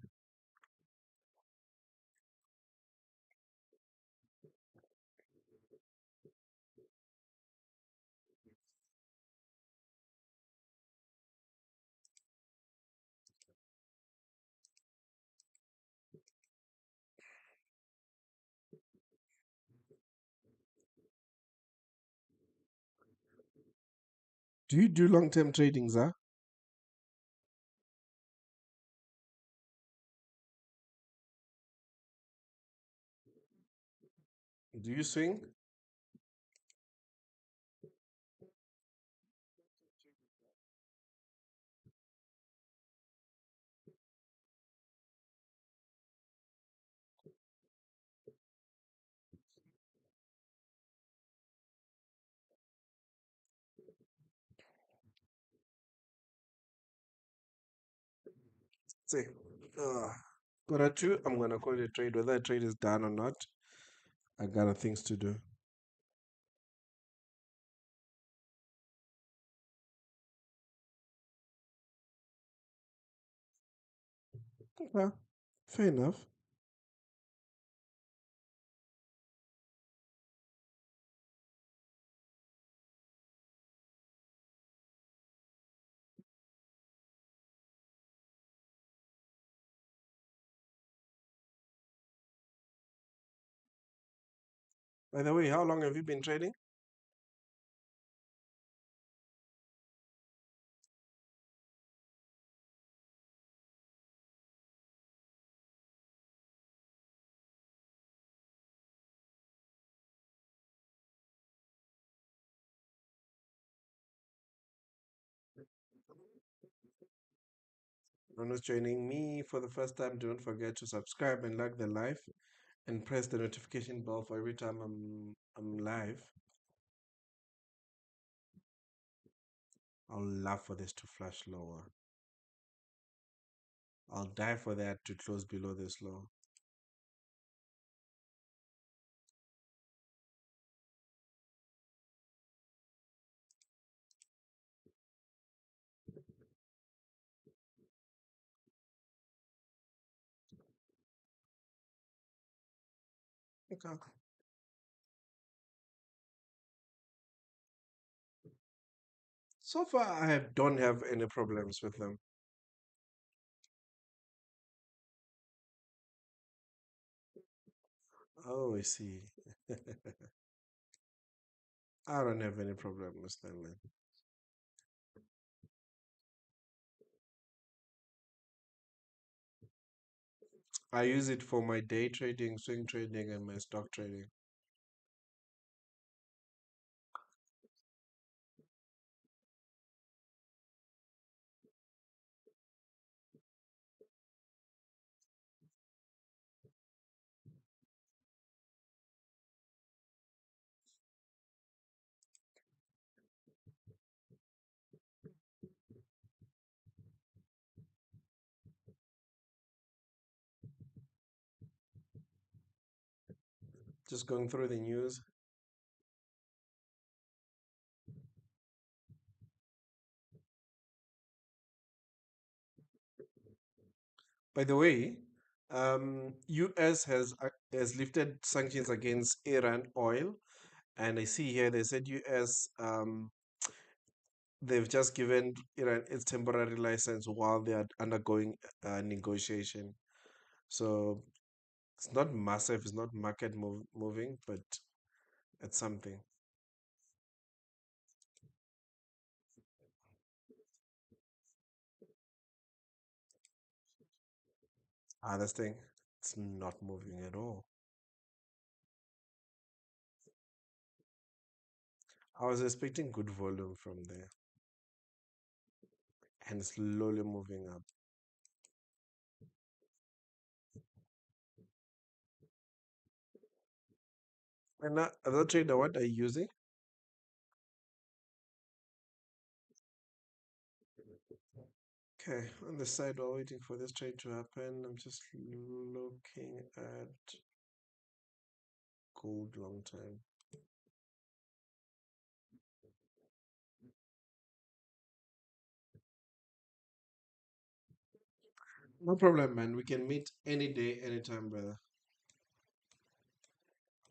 Do you do long-term trading, Zah? Do you swing? Say, uh, but at two, I'm gonna call it a trade. Whether a trade is done or not, I got things to do. Okay, fair enough. By the way, how long have you been trading? Who's joining me for the first time, don't forget to subscribe and like the live and press the notification bell for every time I'm live. I'll love for this to flash lower. I'll die for that to close below this low. Okay. So far, don't have any problems with them. Oh, I see. I don't have any problem with them, man. I use it for my day trading, swing trading, and my stock trading. Just going through the news. By the way, US has lifted sanctions against Iran oil, and I see here they said US they've just given Iran its temporary license while they are undergoing negotiation. So it's not massive, it's not moving, but it's something. This thing, it's not moving at all. I was expecting good volume from there and slowly moving up. And other trader, what are you using? Okay, on the side while waiting for this trade to happen, I'm just looking at gold long time. No problem, man. We can meet any day, anytime, brother.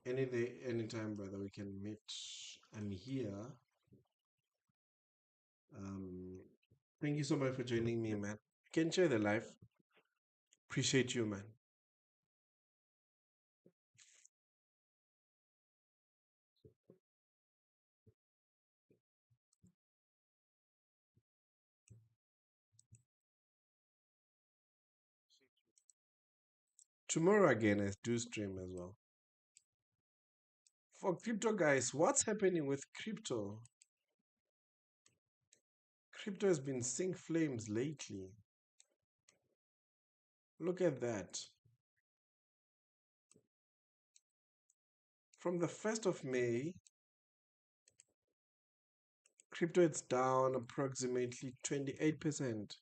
Any day, anytime, brother. We can meet. I'm here. Um, Thank you so much for joining me, man. You can share the life. Appreciate you, man. Tomorrow again, I do stream as well. For crypto guys, what's happening with crypto? Crypto has been seeing flames lately. Look at that. From the 1st of May, crypto is down approximately 28%.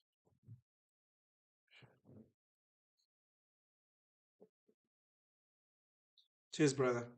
Cheers, brother.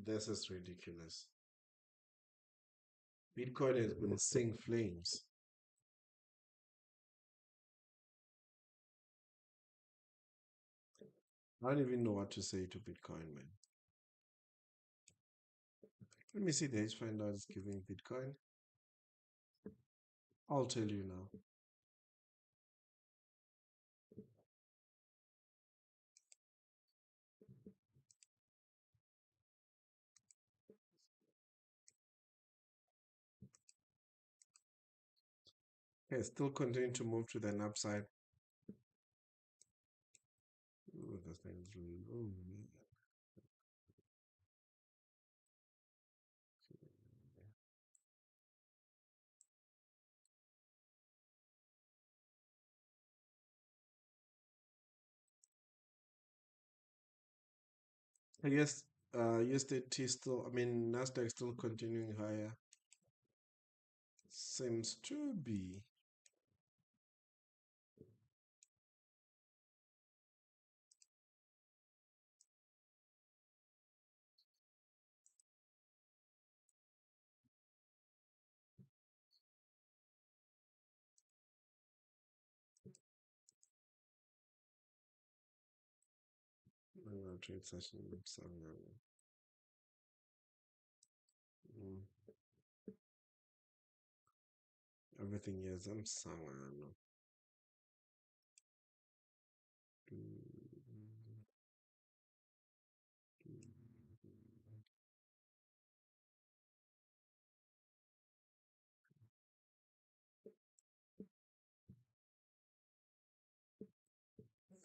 This is ridiculous. Bitcoin has been seeing flames. I don't even know what to say to Bitcoin, man. Let me see the hedge fund is giving Bitcoin. I'll tell you now. Okay, still continuing to move to the upside. Ooh, this thing is really. Ooh, man. 30 still, I mean, Nasdaq still continuing higher. Seems to be. Trade session. Mm, everything is. I'm sorry.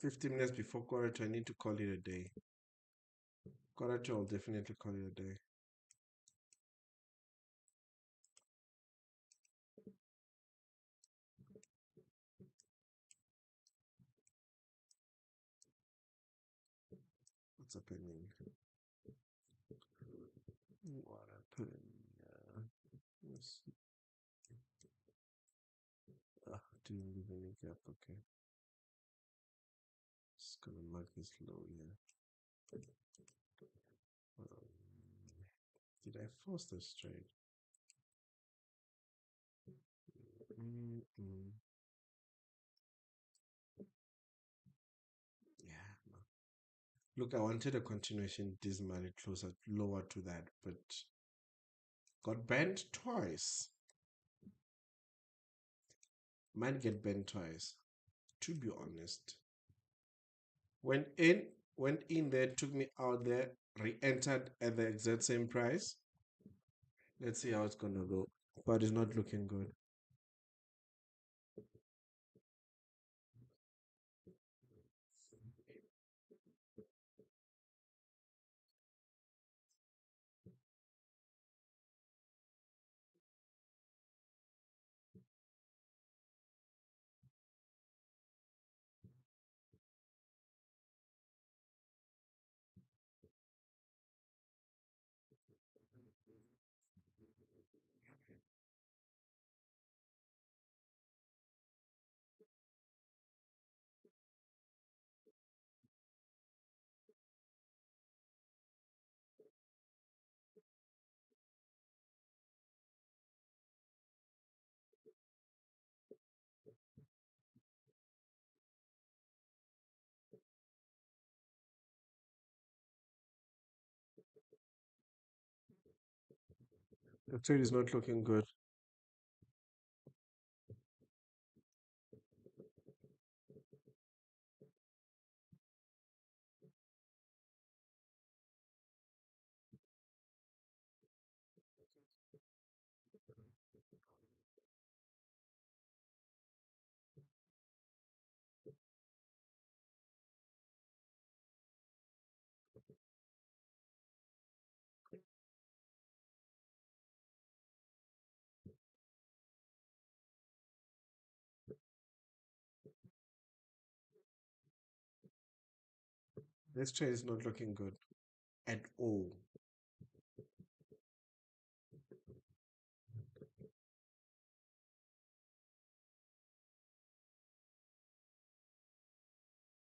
15 minutes before quarter, I need to call it a day. Quarter, I'll definitely call it a day. What's happening? What happened? Let's see. Didn't leave any gap. Okay. Just gonna mark this low here. Did I force this trade? Mm-mm. Yeah. No. Look, I wanted a continuation dismally closer, lower to that, but got bent twice. Might get bent twice, to be honest. Went in, went in there, took me out there, re-entered at the exact same price. Let's see how it's gonna go. But it's not looking good. The trade is not looking good. This trade is not looking good at all.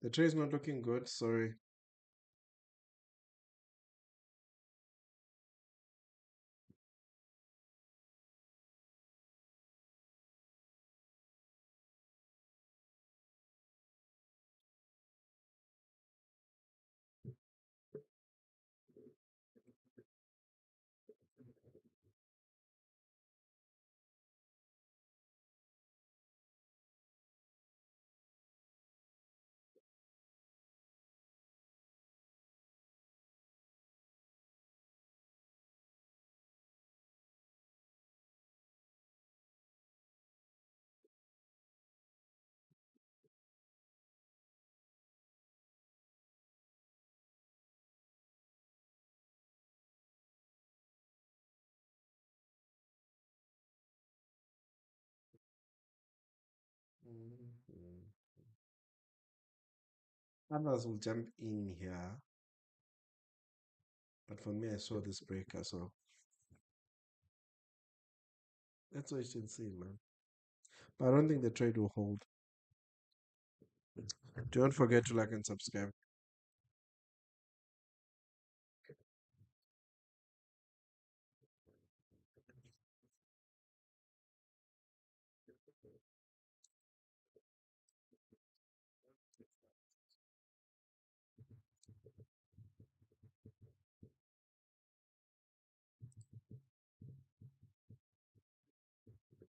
The trade is not looking good. Sorry. Mhm. Others will jump in here, but for me, I saw this breaker, so that's what you should see, man. But I don't think the trade will hold. Don't forget to like and subscribe.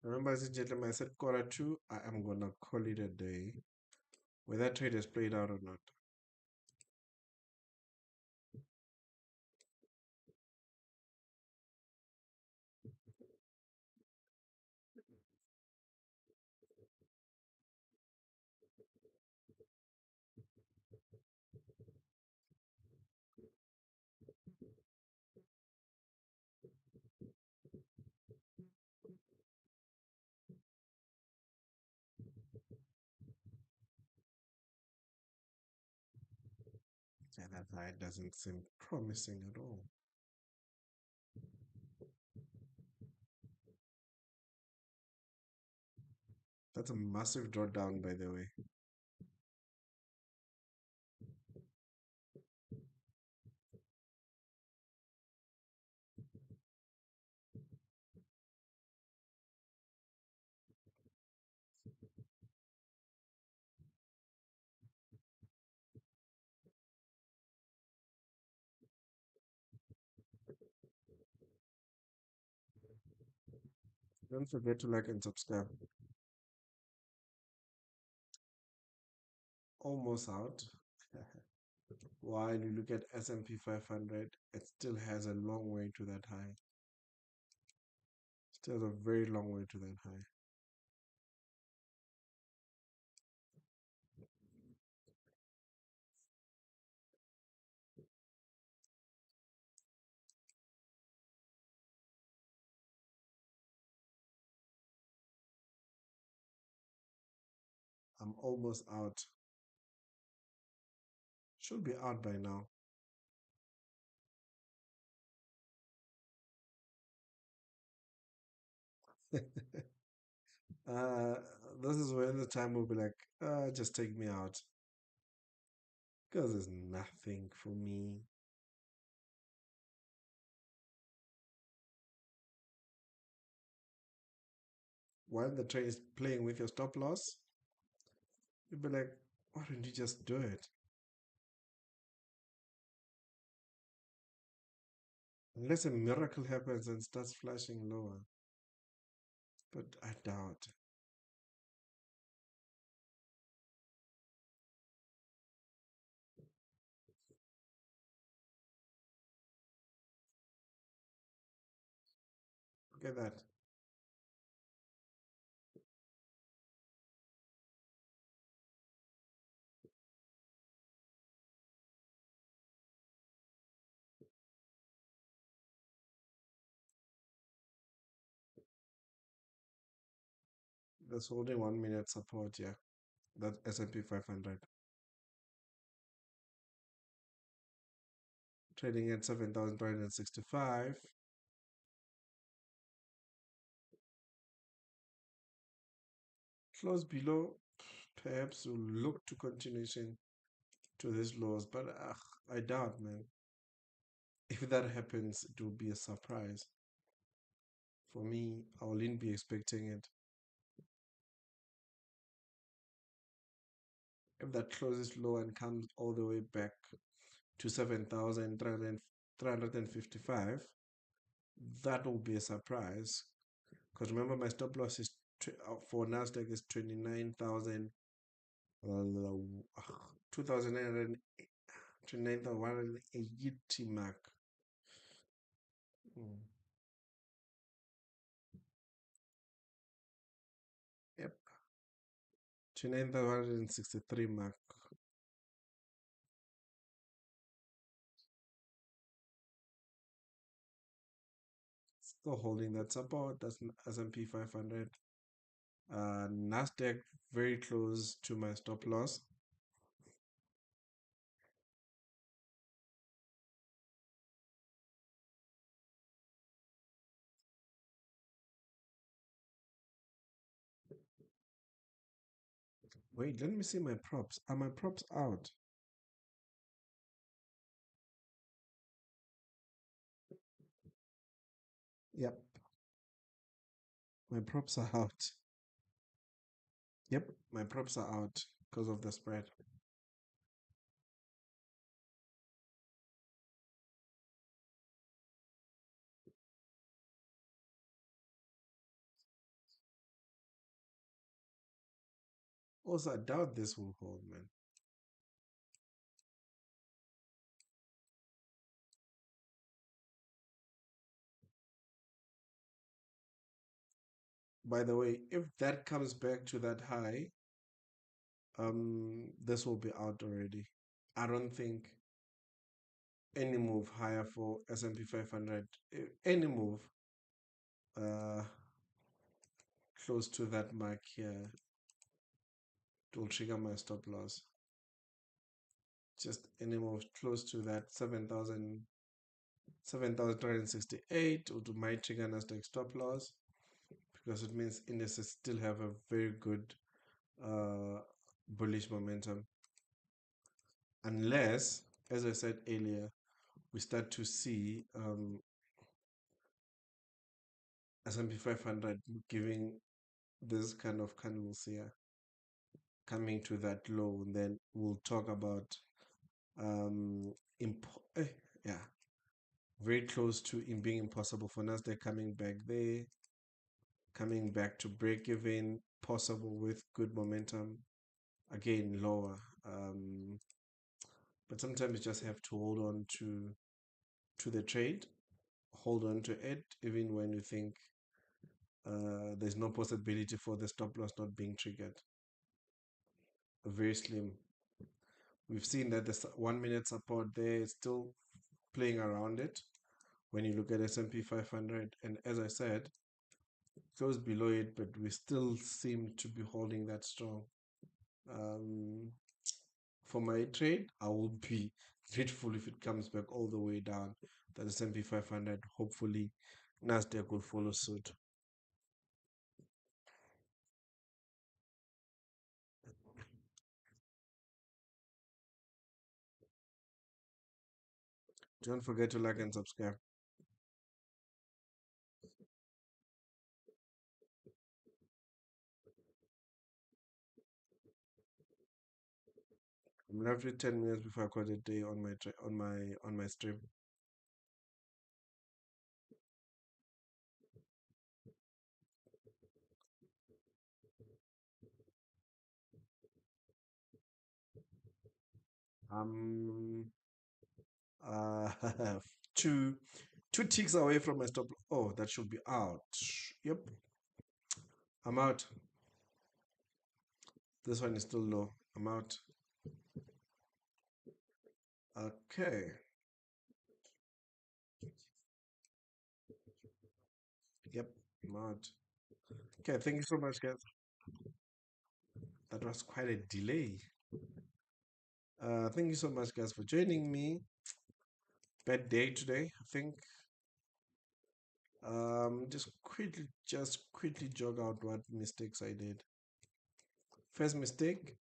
Remember, as a gentleman, I said quarter two, I am gonna call it a day. Whether that trade has played out or not. Yeah, that high doesn't seem promising at all. That's a massive drawdown, by the way. Don't forget to like and subscribe. Almost out. While you look at S&P 500, it still has a long way to that high. Still has a very long way to that high. I'm almost out. Should be out by now. uh, this is when the time will be like, just take me out. Because there's nothing for me. While the train is playing with your stop loss, you'll be like, why don't you just do it? Unless a miracle happens and starts flashing lower. But I doubt. Look at that. That's holding 1 minute support, yeah. That S&P 500. Trading at 7,365. Close below, perhaps will look to continuation to these lows, but I doubt, man. If that happens, it will be a surprise. For me, I wouldn't be expecting it. If that closes low and comes all the way back to 7,355, that will be a surprise. Because remember, my stop loss is for Nasdaq is 29,000, 29,180 mark. Mm. Yep, 29,163 mark. Still holding that support. That's S&P 500. Nasdaq very close to my stop loss. Wait, let me see my props. Are my props out? Yep, my props are out. Yep, my props are out because of the spread. Also, I doubt this will hold, man. By the way, if that comes back to that high, this will be out already. I don't think any move higher for S&P 500, any move uh close to that mark here, it will trigger my stop loss. Just any move close to that 7,368 will do my trigger Nasdaq stop loss, because it means indices still have a very good bullish momentum, unless, as I said earlier, we start to see S&P 500 giving this kind of candles here, coming to that low, and then we'll talk about yeah, very close to being impossible for Nasdaq coming back there. coming back to break even, possible with good momentum, again lower. But sometimes you just have to hold on to the trade, hold on to it, even when you think there's no possibility for the stop loss not being triggered. Very slim. We've seen that the 1 minute support there is still playing around it when you look at S&P 500, and as I said, goes below it, but we still seem to be holding that strong. For my trade, I will be grateful if it comes back all the way down. That S&P 500, hopefully Nasdaq will follow suit. Don't forget to like and subscribe. I'm left with 10 minutes before I call it a day on my stream. Um, uh, two two ticks away from my stop. Oh, that should be out. Yep, I'm out. This one is still low. I'm out. Okay. Yep, I'm out. Okay, thank you so much, guys. That was quite a delay. Thank you so much, guys, for joining me. Bad day today, I think. Just quickly jog out what mistakes I did. First mistake,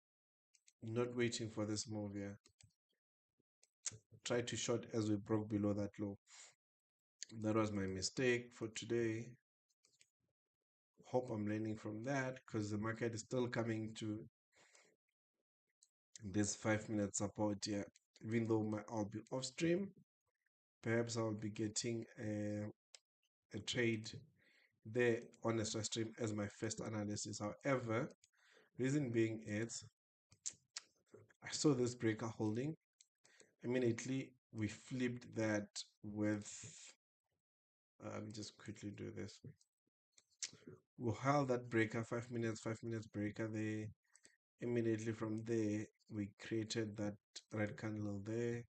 not waiting for this move here. Try to short as we broke below that low. That was my mistake for today. Hope I'm learning from that because the market is still coming to this 5 minute support here. Even though I'll be off stream, perhaps I'll be getting a trade there on a stream as my first analysis. However, reason being is I saw this breaker holding. Immediately we flipped that with let me just quickly do this. We held that breaker 5 minutes breaker there. Immediately from there we created that red candle there,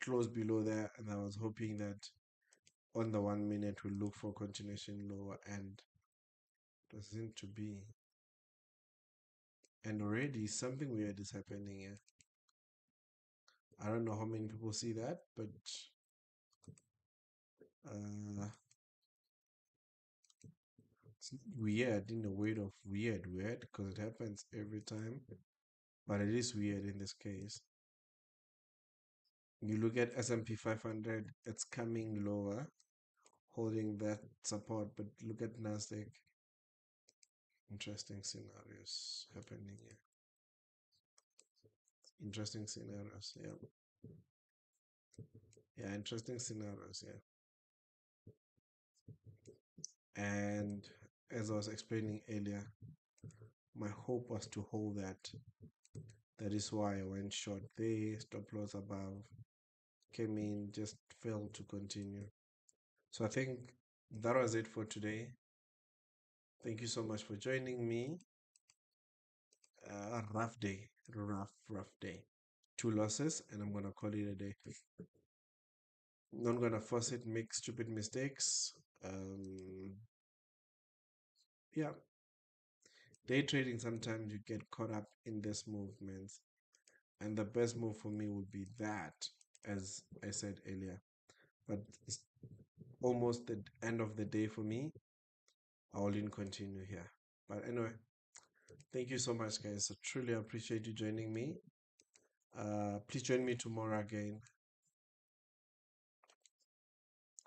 close below there, and I was hoping that on the 1 minute we'll look for continuation lower, and doesn't seem to be. And already something weird is happening here. I don't know how many people see that, but it's weird in the way of weird, because it happens every time, but it is weird in this case. You look at S&P 500, it's coming lower, holding that support, but look at Nasdaq. Interesting scenarios happening here. Interesting scenarios, yeah. Yeah, interesting scenarios, yeah. And as I was explaining earlier, my hope was to hold that. That is why I went short there, stop loss above, came in, just failed to continue. So I think that was it for today. Thank you so much for joining me. Rough day, rough day. 2 losses, and I'm gonna call it a day. Not gonna force it, make stupid mistakes. Yeah, day trading, sometimes you get caught up in this movements, and the best move for me would be that, as I said earlier. But it's almost the end of the day for me. I will continue here. But anyway, thank you so much, guys. I truly appreciate you joining me. Please join me tomorrow again.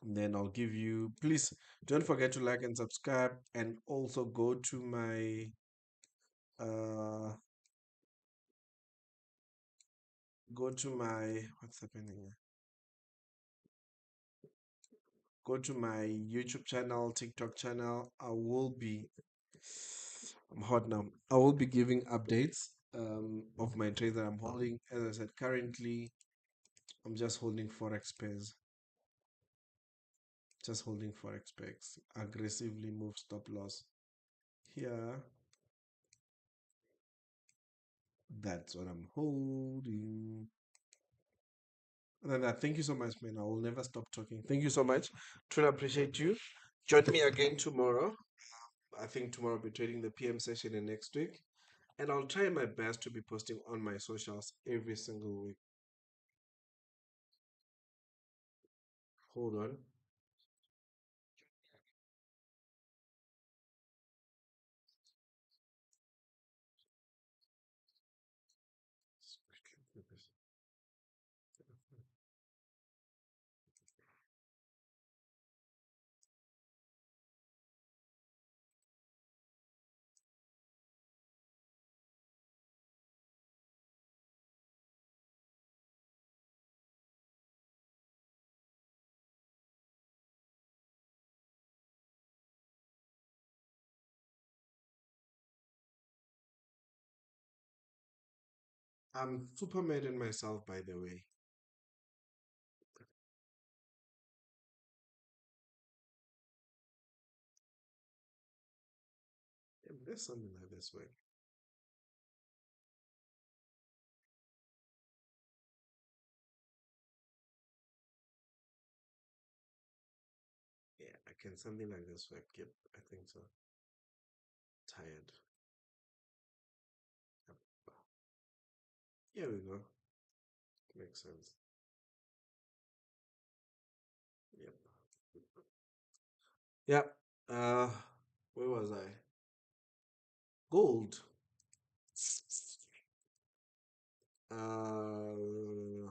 And then I'll give you, please don't forget to like and subscribe, and also go to my what's happening here? go to my YouTube channel, TikTok channel. I'm hot now. I will be giving updates of my trades that I'm holding. As I said, currently I'm just holding Forex pairs. Just holding Forex pairs. Aggressively move stop loss. Here, that's what I'm holding. And then, thank you so much, man. I will never stop talking. Thank you so much. Truly appreciate you. Join me again tomorrow. I think tomorrow I'll be trading the PM session in next week. And I'll try my best to be posting on my socials every single week. Hold on. I'm super mad at myself, by the way. Yeah, there's something like this way. Yeah, I can something like this way. Yep, I think so. Tired. Yep. Here we go. Makes sense. Yep. Yep. Where was I? Gold. Uh,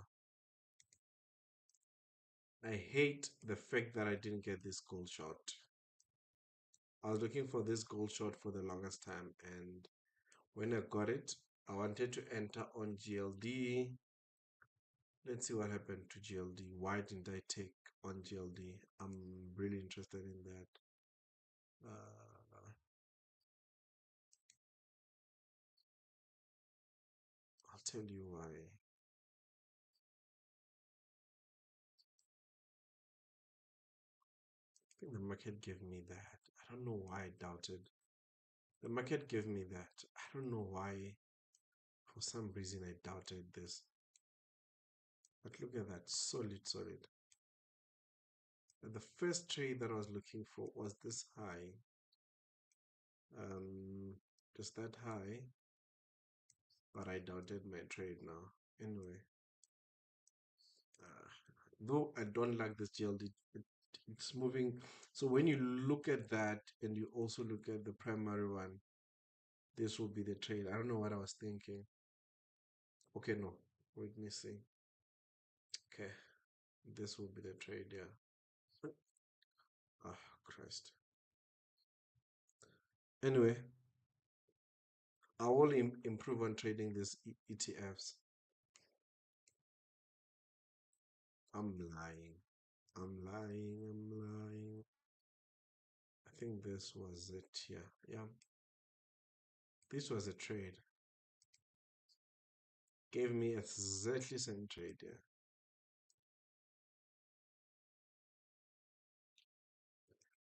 I hate the fact that I didn't get this gold shot. I was looking for this gold shot for the longest time, and when I got it, I wanted to enter on GLD. Let's see what happened to GLD. Why didn't I take on GLD? I'm really interested in that. Uh, I'll tell you why. I think the market gave me that. I don't know why I doubted. The market gave me that. I don't know why. For some reason, I doubted this. But look at that. Solid, solid. And the first trade that I was looking for was this high. Um, just that high. But I doubted my trade now. Anyway. Uh, though I don't like this GLD, it's moving. So when you look at that and you also look at the primary one, this will be the trade. I don't know what I was thinking. Okay, no. Wait, let me see. Okay, this will be the trade, yeah. Oh, Christ. Anyway, I will improve on trading these ETFs. I'm lying. I'm lying. I'm lying. I think this was it. Yeah. Yeah. This was a trade. Gave me exactly same trade. Yeah.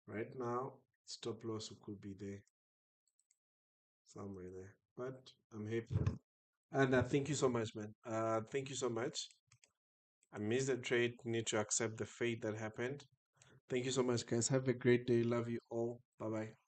Right now, stop loss could be there. Somewhere there. But I'm happy. And thank you so much, man. Thank you so much. I missed the trade. Need to accept the fate that happened. Thank you so much, guys. Have a great day. Love you all. Bye bye.